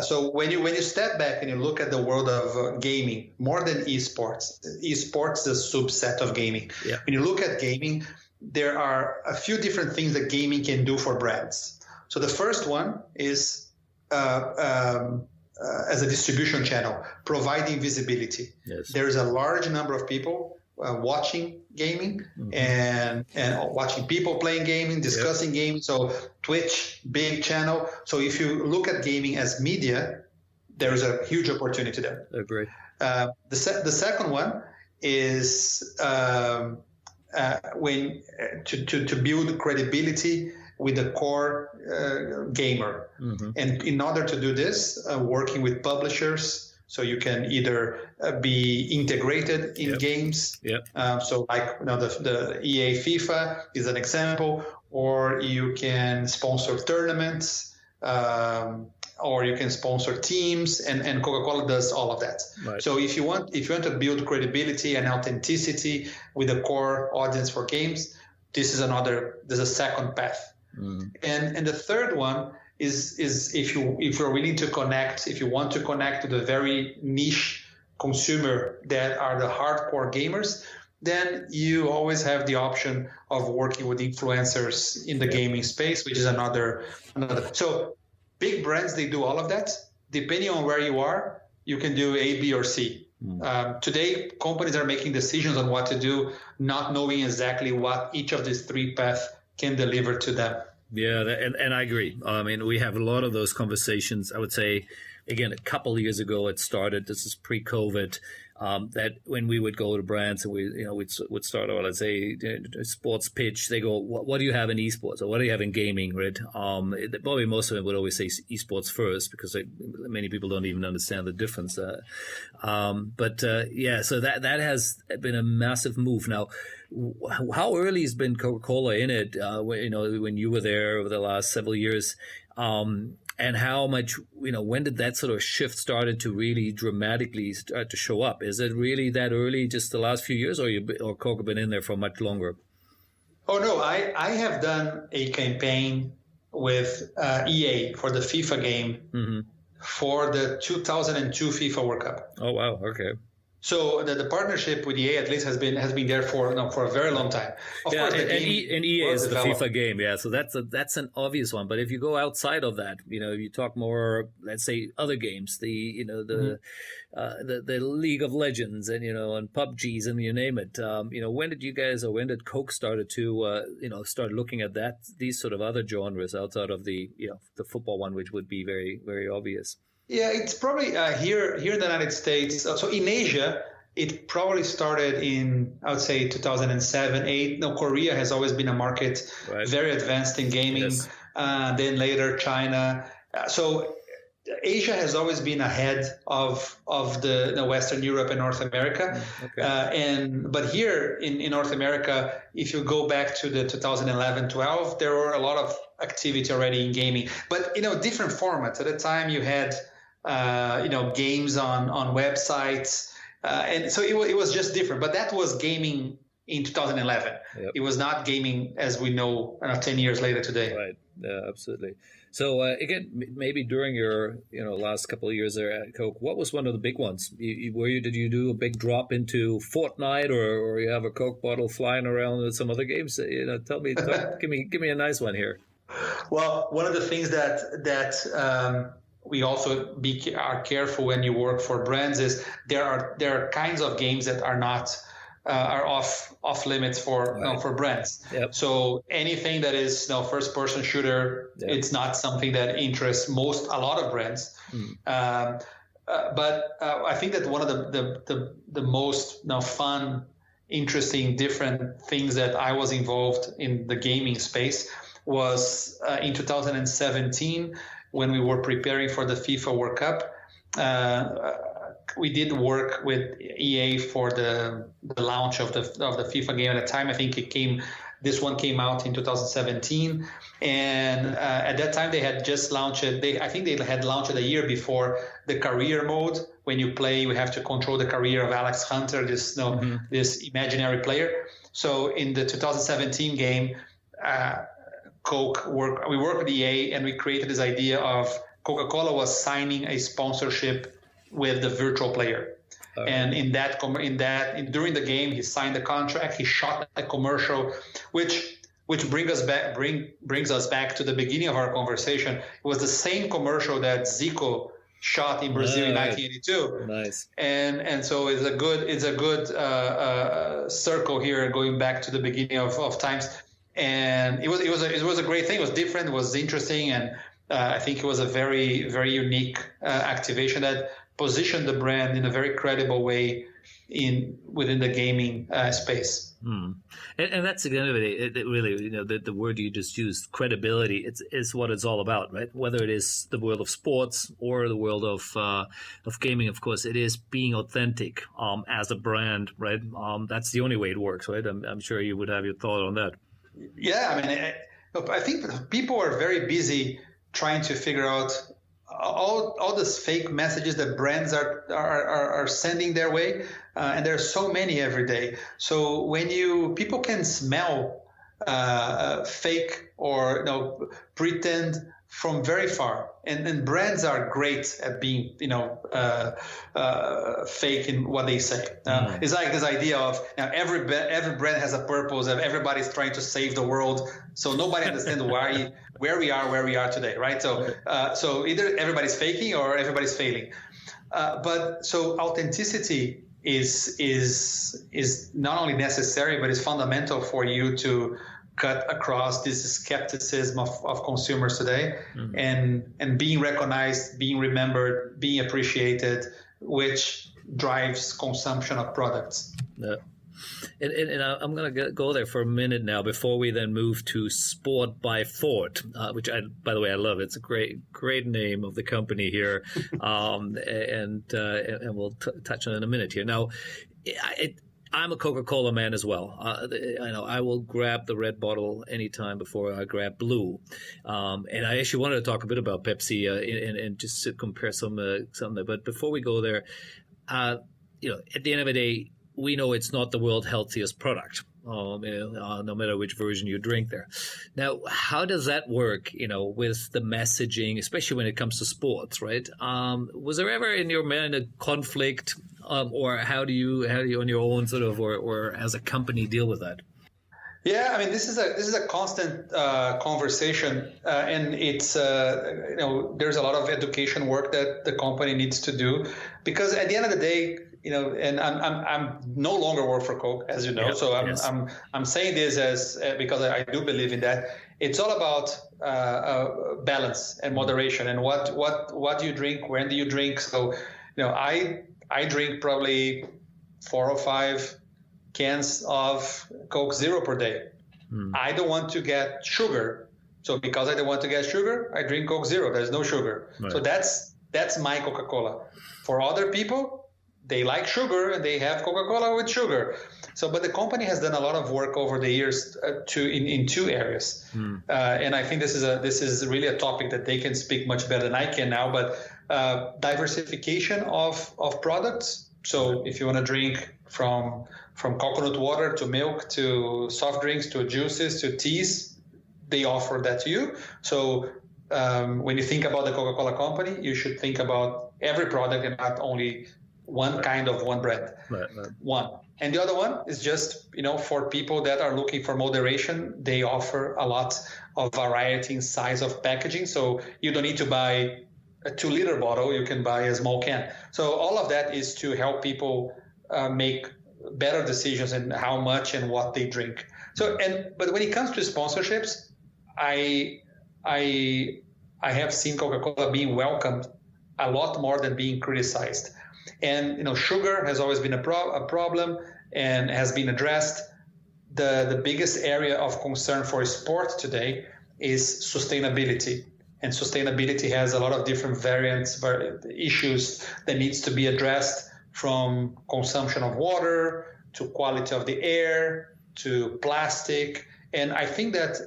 So when you step back and you look at the world of gaming, more than esports is a subset of gaming. Yeah. When you look at gaming, there are a few different things that gaming can do for brands. So the first one is as a distribution channel, providing visibility. Yes. There's a large number of people watching gaming and watching people playing gaming, discussing gaming. So Twitch, big channel. So if you look at gaming as media, there's a huge opportunity there. Agree. The second one is when to build credibility with the core gamer. And in order to do this, working with publishers. So you can either be integrated in games. So like the EA FIFA is an example, or you can sponsor tournaments, or you can sponsor teams, and Coca-Cola does all of that. Right. So if you want to build credibility and authenticity with the core audience for games, there's a second path. And the third one is if you're willing to connect, if you want to connect to the very niche consumer that are the hardcore gamers, then you always have the option of working with influencers in the gaming space, which is another. So big brands, they do all of that. Depending on where you are, you can do A, B, or C. Today, companies are making decisions on what to do, not knowing exactly what each of these three paths can deliver to them. Yeah, and I agree. I mean, we have a lot of those conversations. I would say, again, a couple of years ago it started. This is pre-COVID. that when we would go to brands and we'd start out, let's say, a sports pitch, they go, what do you have in esports, or what do you have in gaming, right? Probably most of them would always say esports first, because many people don't even understand the difference. So that has been a massive move. Now, how early has been Coca-Cola in it? When you were there over the last several years, and how much, when did that sort of shift started to really dramatically start to show up? Is it really that early, just the last few years, or Coca been in there for much longer? Oh no, I have done a campaign with EA for the FIFA game for the 2002 FIFA World Cup. Oh wow, okay. So the partnership with EA at least has been there for a very long time. Of course, and EA is the FIFA game, yeah. So that's an obvious one. But if you go outside of that, you talk more, let's say, other games, the League of Legends and and PUBGs and you name it. When did you guys, or when did Coke started to start looking at these sort of other genres outside of the the football one, which would be very, very obvious? Yeah, it's probably here in the United States. So in Asia, it probably started in, I would say, 2007, 2008. No, Korea has always been a market very advanced in gaming. Yes. Then later China. So Asia has always been ahead of the Western Europe and North America. Okay. But here in North America, if you go back to the 2011-12, there were a lot of activity already in gaming, but different formats. At the time, you had games on websites, and so it was just different. But that was gaming in 2011. Yep. It was not gaming as we know 10 years later today. Right. Yeah, absolutely. So again, maybe during your last couple of years there at Coke, what was one of the big ones? Did you do a big drop into Fortnite, or you have a Coke bottle flying around with some other games? Tell me, give me a nice one here. Well, one of the things that we also are careful when you work for brands is there are kinds of games that are not are off limits for brands. Yep. So anything that is first person shooter, it's not something that interests a lot of brands. But I think that one of the most fun, interesting, different things that I was involved in the gaming space was in 2017 when we were preparing for the FIFA World Cup. We did work with EA for the launch of the FIFA game at the time. I think this one came out in 2017, and at that time they had just launched it. I think they had launched it a year before the career mode. When you play, you have to control the career of Alex Hunter, this imaginary player. So in the 2017 game, we worked with EA, and we created this idea of Coca-Cola was signing a sponsorship with the virtual player. And during the game, he signed the contract, he shot a commercial, which brings us back to the beginning of our conversation. It was the same commercial that Zico shot in Brazil in 1982. Nice. And so it's a good circle here, going back to the beginning of times. And it was a great thing. It was different. It was interesting, and I think it was a very, very unique activation that positioned the brand in a very credible way within the gaming space. And that's the end of it. It really, the word you just used, credibility, is what it's all about, right? Whether it is the world of sports or the world of gaming, of course, it is being authentic as a brand, right? That's the only way it works, right? I'm sure you would have your thought on that. Yeah, I mean, I think people are very busy trying to figure out all these fake messages that brands are sending their way, and there are so many every day. So when people can smell fake or pretend from very far, and brands are great at being fake in what they say. It's like this idea of every brand has a purpose, and everybody's trying to save the world, so nobody understands where we are today, right? So either everybody's faking or everybody's failing. But so authenticity is not only necessary, but it's fundamental for you to cut across this skepticism of consumers today, and being recognized, being remembered, being appreciated, which drives consumption of products. Yeah. And I'm going to go there for a minute now before we then move to Sport by Ford, which by the way, I love. It's a great name of the company here, and we'll touch on it in a minute here. Now, I'm a Coca-Cola man as well. I will grab the red bottle anytime before I grab blue. And I actually wanted to talk a bit about Pepsi and just to compare something. But before we go there, at the end of the day, we know it's not the world's healthiest product, no matter which version you drink there. Now, how does that work, with the messaging, especially when it comes to sports, right? Was there ever in your mind a conflict, or how do you on your own sort of, or as a company deal with that? Yeah, I mean, this is a constant conversation, and it's there's a lot of education work that the company needs to do, because at the end of the day, and I'm no longer work for Coke, as you know. Yep. So I'm saying this because I do believe in that. It's all about balance and moderation, and what do you drink, when do you drink. So I drink probably 4 or 5 cans of Coke Zero per day. I don't want to get sugar, so because I don't want to get sugar, I drink Coke Zero. There's no sugar. Right. So that's my Coca-Cola. For other people, they like sugar and they have Coca-Cola with sugar. So, but the company has done a lot of work over the years in 2 areas, and I think this is really a topic that they can speak much better than I can now. But diversification of products. So, if you want to drink from coconut water to milk to soft drinks to juices to teas, they offer that to you. So, when you think about the Coca-Cola company, you should think about every product and not only one kind of one brand. Right. One. And the other one is just, for people that are looking for moderation, they offer a lot of variety in size of packaging. So you don't need to buy a 2-liter bottle, you can buy a small can. So all of that is to help people make better decisions in how much and what they drink. So, but when it comes to sponsorships, I have seen Coca-Cola being welcomed a lot more than being criticized. And sugar has always been a problem and has been addressed. The biggest area of concern for sport today is sustainability, and sustainability has a lot of different issues that needs to be addressed, from consumption of water to quality of the air to plastic. And I think that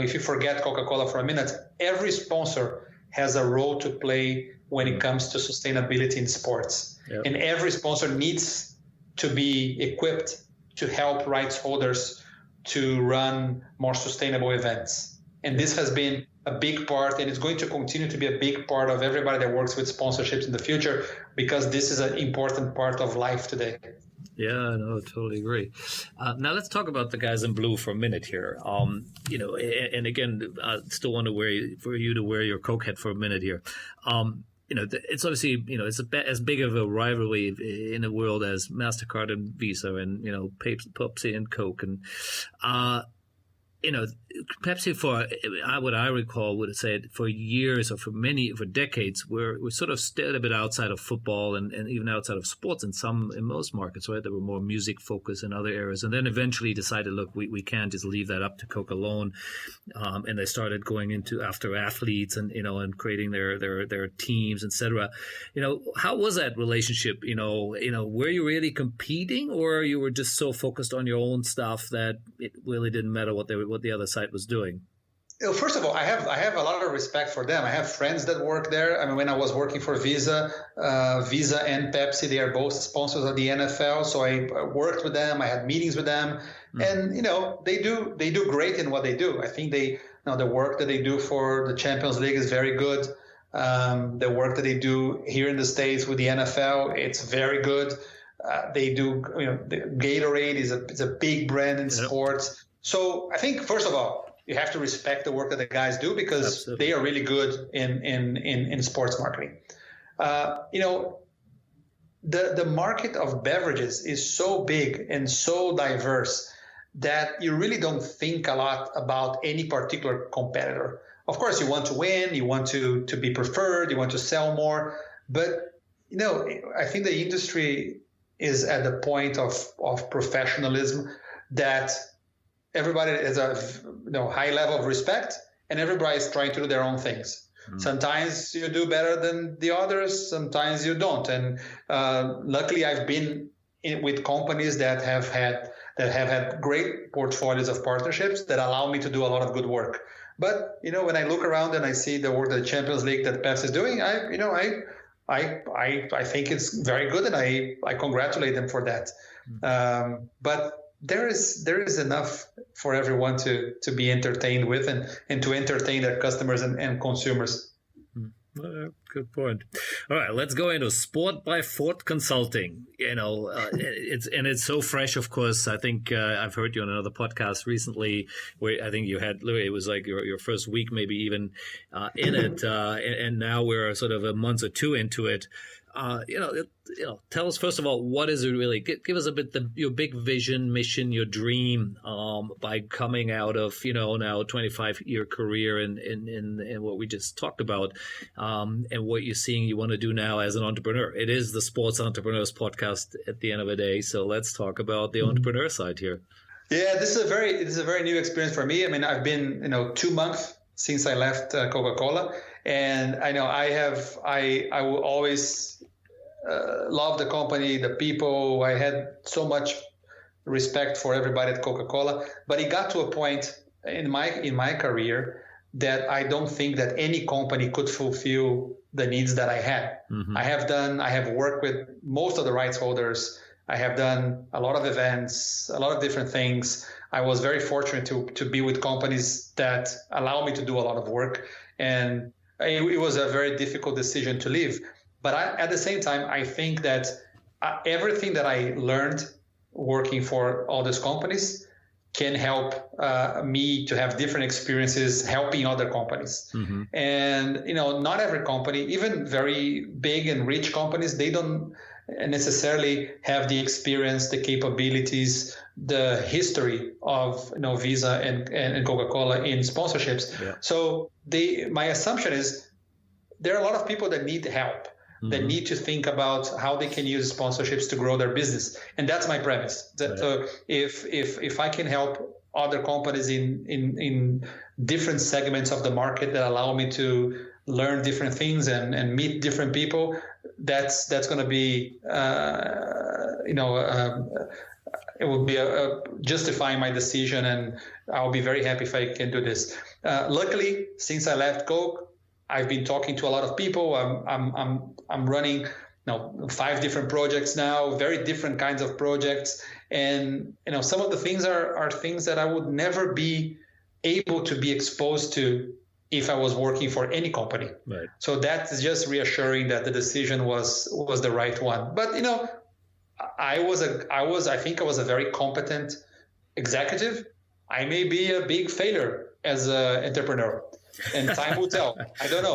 if you forget Coca-Cola for a minute, every sponsor has a role to play when it comes to sustainability in sports. Yep. And every sponsor needs to be equipped to help rights holders to run more sustainable events. And this has been a big part, and it's going to continue to be a big part of everybody that works with sponsorships in the future, because this is an important part of life today. Yeah, no, totally agree. Now let's talk about the guys in blue for a minute here. And again, I still want for you to wear your Coke hat for a minute here. It's obviously, it's as big of a rivalry in the world as MasterCard and Visa and, Pepsi and Coke. And, Pepsi, for what I recall, would have said for years or for decades, we're sort of still a bit outside of football and even outside of sports in most markets, right? There were more music focused in other areas, and then eventually decided, look, we can't just leave that up to Coke alone, and they started going after athletes and and creating their teams, etc. How was that relationship? Were you really competing, or you were just so focused on your own stuff that it really didn't matter what the other side was doing? First of all, I have a lot of respect for them. I have friends that work there. I mean, when I was working for Visa and Pepsi, they are both sponsors of the NFL. So I worked with them. I had meetings with them, and they do great in what they do. I think the work that they do for the Champions League is very good. The work that they do here in the States with the NFL, it's very good. They do, Gatorade is a big brand in sports. So I think, first of all, you have to respect the work that the guys do, because Absolutely. They are really good in sports marketing. The market of beverages is so big and so diverse that you really don't think a lot about any particular competitor. Of course, you want to win, you want to be preferred, you want to sell more, but I think the industry is at the point of professionalism that everybody has a high level of respect, and everybody is trying to do their own things. Sometimes you do better than the others, sometimes you don't. And luckily, I've been with companies that have had great portfolios of partnerships that allow me to do a lot of good work. But when I look around and I see the work that the Champions League that Pepsi is doing, I think it's very good, and I congratulate them for that. But there is enough for everyone to be entertained with and to entertain their customers and consumers. Good point. All right, let's go into Sport by Ford Consulting. It's so fresh, of course. I think I've heard you on another podcast recently where I think you had, it was like your first week, maybe even in it, and now we're sort of a month or two into it. Tell us first of all, what is it really? Give us a bit your big vision, mission, your dream by coming out of now a 25-year career in what we just talked about, and what you're seeing you want to do now as an entrepreneur. It is the Sports Entrepreneurs Podcast at the end of the day, so let's talk about the entrepreneur side here. Yeah, this is a very new experience for me. I mean, I've been 2 months since I left Coca-Cola, and I know I will always love the company, the people. I had so much respect for everybody at Coca-Cola, but it got to a point in my career that I don't think that any company could fulfill the needs that I had. Mm-hmm. I have worked with most of the rights holders. I have done a lot of events, a lot of different things. I was very fortunate to be with companies that allow me to do a lot of work, and it was a very difficult decision to leave. But at the same time, I think that everything that I learned working for all these companies can help me to have different experiences helping other companies. Mm-hmm. And, not every company, even very big and rich companies, they don't necessarily have the experience, the capabilities, the history of Visa and Coca-Cola in sponsorships. Yeah. So my assumption is there are a lot of people that need help. That need to think about how they can use sponsorships to grow their business, and that's my premise. Right. So if I can help other companies in different segments of the market that allow me to learn different things and meet different people, that's going to be it will be justifying my decision, and I'll be very happy if I can do this. Luckily, since I left Coke, I've been talking to a lot of people. I'm running 5 different projects now, very different kinds of projects. And some of the things are things that I would never be able to be exposed to if I was working for any company. Right. So that's just reassuring that the decision was the right one. But I think I was a very competent executive. I may be a big failure as an entrepreneur. And time will tell. I don't know.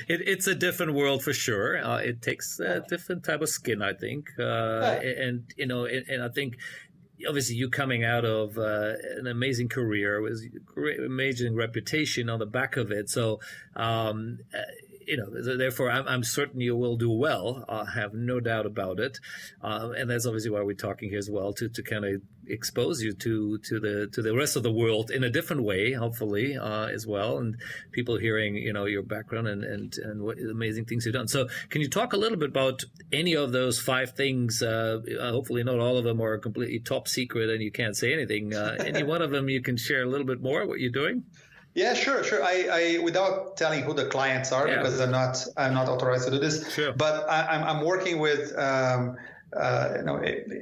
It's a different world for sure. It takes a different type of skin, I think. And I think obviously you coming out of an amazing career with great, amazing reputation on the back of it. So, therefore, I'm certain you will do well. I have no doubt about it. And that's obviously why we're talking here as well, to kind of expose you to the rest of the world in a different way, hopefully, as well. And people hearing, your background and what amazing things you've done. So can you talk a little bit about any of those 5 things? Hopefully not all of them are completely top secret and you can't say anything. Any one of them you can share a little bit more what you're doing? Yeah, sure. I without telling who the clients are, because I'm not authorized to do this. Sure. But I'm working with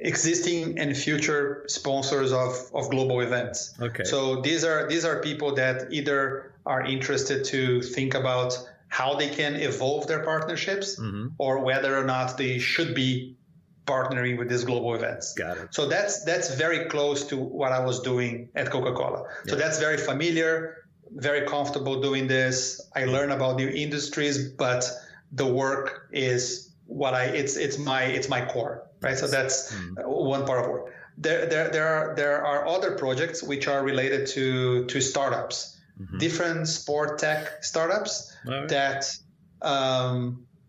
existing and future sponsors of global events. Okay. So these are people that either are interested to think about how they can evolve their partnerships, mm-hmm. or whether or not they should be partnering with these global events. Got it. So that's very close to what I was doing at Coca-Cola. Yeah. So that's very familiar. Very comfortable doing this. I learn about new industries, but the work is it's my core, right? So that's one part of work. There are other projects which are related to startups, mm-hmm. different sport tech startups that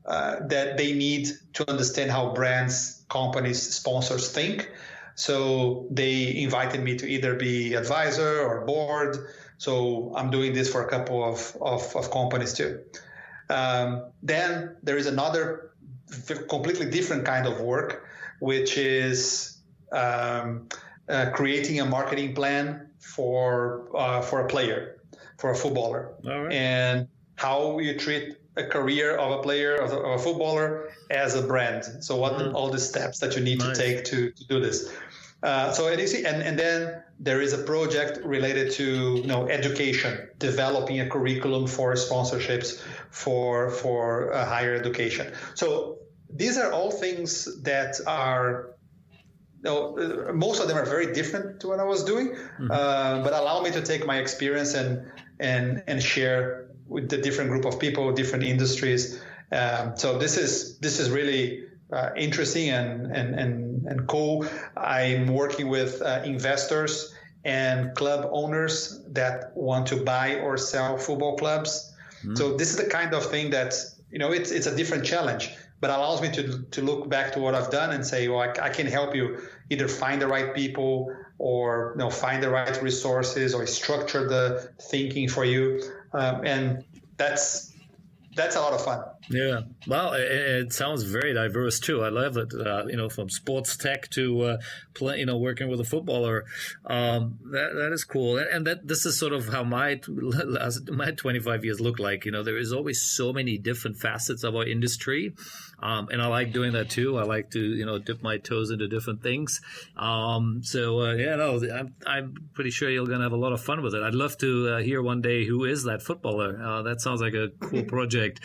that they need to understand how brands, companies, sponsors think. So they invited me to either be advisor or board. So I'm doing this for a couple of companies too. Then there is another completely different kind of work, which is creating a marketing plan for a player, for a footballer, and how you treat a career of a player, of a footballer, as a brand. So what all the steps that you need to take to do this. So and you see, and then there is a project related to education, developing a curriculum for sponsorships for higher education. So these are all things that are, most of them are very different to what I was doing, but allow me to take my experience and share with the different group of people, different industries. So this is really interesting and cool. I'm working with investors and club owners that want to buy or sell football clubs. So this is the kind of thing that, it's a different challenge, but allows me to look back to what I've done and say, well, I can help you either find the right people or find the right resources or structure the thinking for you. And that's a lot of fun. Yeah, well, it sounds very diverse too. I love it. From sports tech to working with a footballer. That is cool, and this is sort of how my 25 years look like. There is always so many different facets of our industry, and I like doing that too. I like to dip my toes into different things. I'm pretty sure you're going to have a lot of fun with it. I'd love to hear one day who is that footballer. That sounds like a cool project.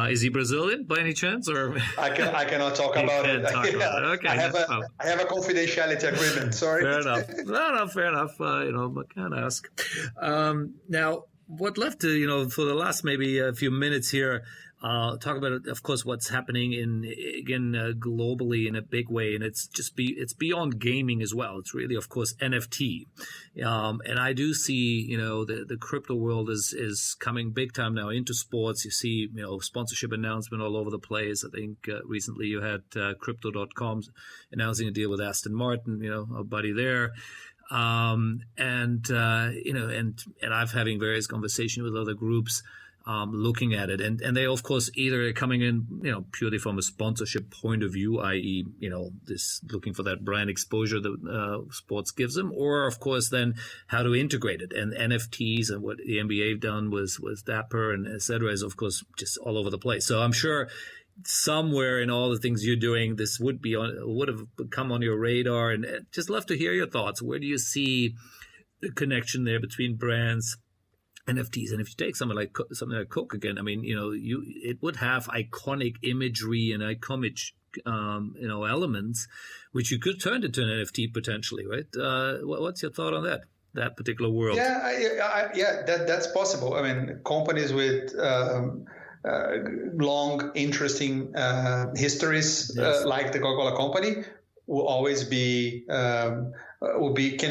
Is he Brazilian by any chance, or I cannot talk about it. Okay, I have a confidentiality agreement. Sorry. Fair enough. No, fair enough. I can't ask. Now, what left to for the last maybe a few minutes here. Talk about, of course, what's happening globally in a big way, and it's beyond gaming as well. It's really, of course, NFT, and I do see the crypto world is coming big time now into sports. You see sponsorship announcement all over the place. I think recently you had Crypto.com announcing a deal with Aston Martin, a buddy there. And I've having various conversations with other groups. Looking at it, and they of course either coming in purely from a sponsorship point of view, i.e. this looking for that brand exposure that sports gives them, or of course then how to integrate it, and NFTs and what the NBA have done was Dapper and etc. is of course just all over the place. So I'm sure somewhere in all the things you're doing, this would have come on your radar, and just love to hear your thoughts. Where do you see the connection there between brands, NFTs, and if you take something like Coke again, I mean, it would have iconic imagery and iconic, elements, which you could turn into an NFT potentially, right? What's your thought on that particular world? Yeah, that's possible. I mean, companies with long, interesting histories, like the Coca-Cola company, will always be can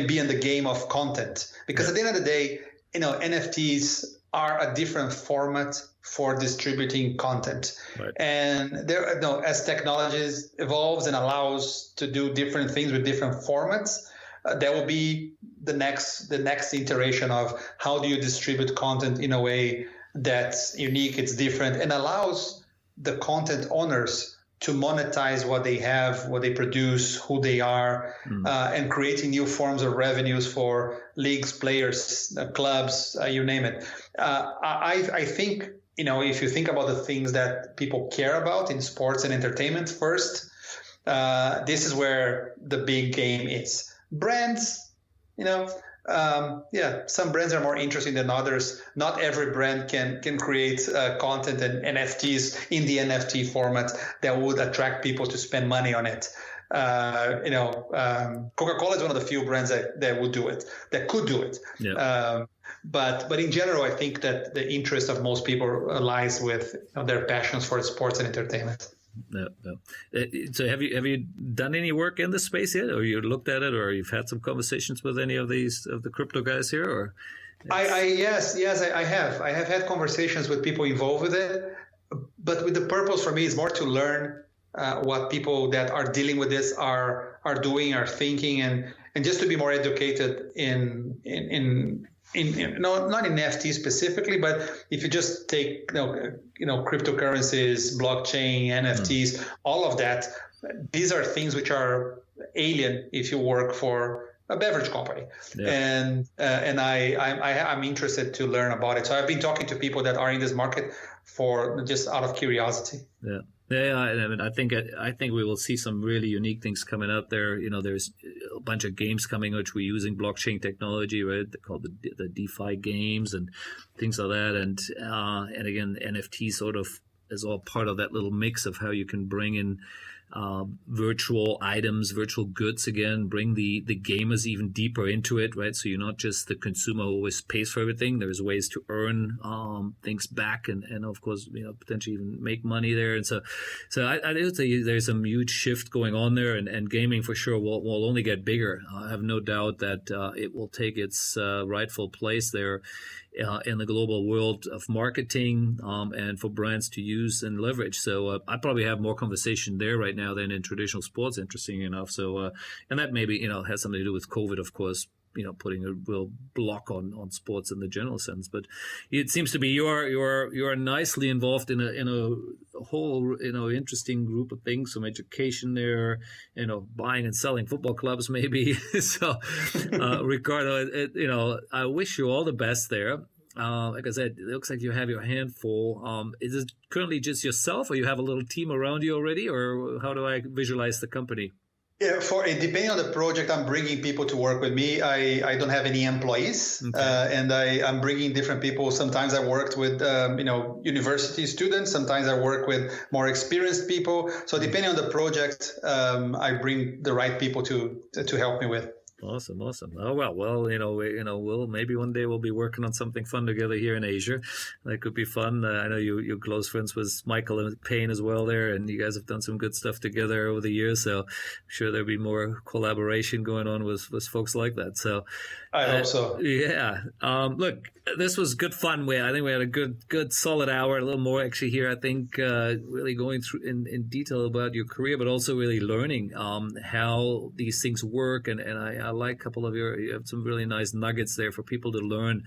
be in the game of content, because at the end of the day, NFTs are a different format for distributing content. Right. And as technology evolves and allows to do different things with different formats, there will be the next iteration of how do you distribute content in a way that's unique, it's different, and allows the content owners to monetize what they have, what they produce, who they are, and creating new forms of revenues for leagues, players, clubs, you name it. I think, if you think about the things that people care about in sports and entertainment first, this is where the big game is. Brands, some brands are more interesting than others. Not every brand can create content and NFTs in the NFT format that would attract people to spend money on it. Coca-Cola is one of the few brands that would do it, that could do it. Yeah. But in general, I think that the interest of most people lies with their passions for sports and entertainment. No. So have you done any work in this space yet, or you looked at it, or you've had some conversations with any of the crypto guys here, or? Yes, I have. I have had conversations with people involved with it, but with the purpose for me is more to learn what people that are dealing with this are doing, are thinking, and just to be more educated in no, not in NFT specifically, but if you just take cryptocurrencies, blockchain, NFTs, all of that, these are things which are alien if you work for a beverage company. Yeah. And I'm interested to learn about it. So I've been talking to people that are in this market for just out of curiosity. Yeah. Yeah, I mean, I think we will see some really unique things coming out there. There's a bunch of games coming which we're using blockchain technology, right? They're called the DeFi games and things like that. And again, NFT sort of is all part of that little mix of how you can bring in virtual items, virtual goods again, bring the gamers even deeper into it, right? So you're not just the consumer who always pays for everything. There's ways to earn things back and of course, potentially even make money there. And so I do think there's some huge shift going on there, and gaming for sure will only get bigger. I have no doubt that it will take its rightful place there in the global world of marketing and for brands to use and leverage. So I probably have more conversation there right now than in traditional sports, interesting enough. So and that maybe has something to do with COVID, of course, putting a real block on sports in the general sense. But it seems to be you're nicely involved in a whole interesting group of things, some education there, buying and selling football clubs maybe. So Ricardo, I wish you all the best there. Like I said, it looks like you have your hand full. Is it currently just yourself, or you have a little team around you already, or how do I visualize the company? Yeah, depending on the project, I'm bringing people to work with me. I don't have any employees, okay. And I'm bringing different people. Sometimes I worked with university students. Sometimes I work with more experienced people. So depending on the project, I bring the right people to help me with. Awesome. Oh well, we'll maybe one day we'll be working on something fun together here in Asia. That could be fun. I know you're close friends with Michael and Payne as well there, and you guys have done some good stuff together over the years. So I'm sure there'll be more collaboration going on with folks like that. So I hope so. Yeah. Look, this was good fun. I think we had a good solid hour, a little more actually here. I think really going through in detail about your career, but also really learning how these things work. And I like a couple of you have some really nice nuggets there for people to learn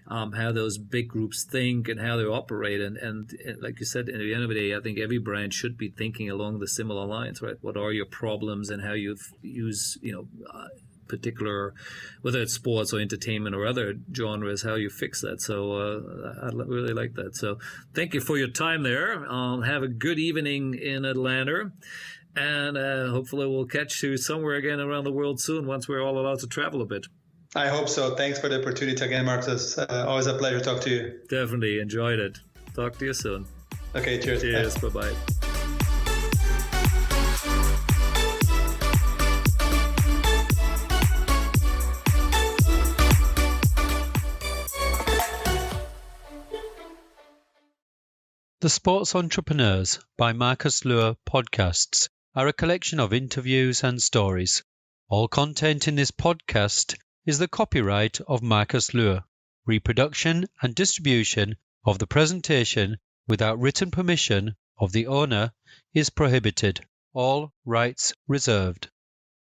how those big groups think and how they operate. And like you said, at the end of the day, I think every brand should be thinking along the similar lines, right? What are your problems and how you use, particular, whether it's sports or entertainment or other genres, how you fix that. So I really like that. So thank you for your time there. Have a good evening in Atlanta. And hopefully we'll catch you somewhere again around the world soon once we're all allowed to travel a bit. I hope so. Thanks for the opportunity again, Marcus. Always a pleasure to talk to you. Definitely. Enjoyed it. Talk to you soon. Okay, cheers. Cheers. Bye-bye. The Sports Entrepreneurs by Marcus Luer podcasts are a collection of interviews and stories. All content in this podcast is the copyright of Marcus Luer. Reproduction and distribution of the presentation without written permission of the owner is prohibited. All rights reserved.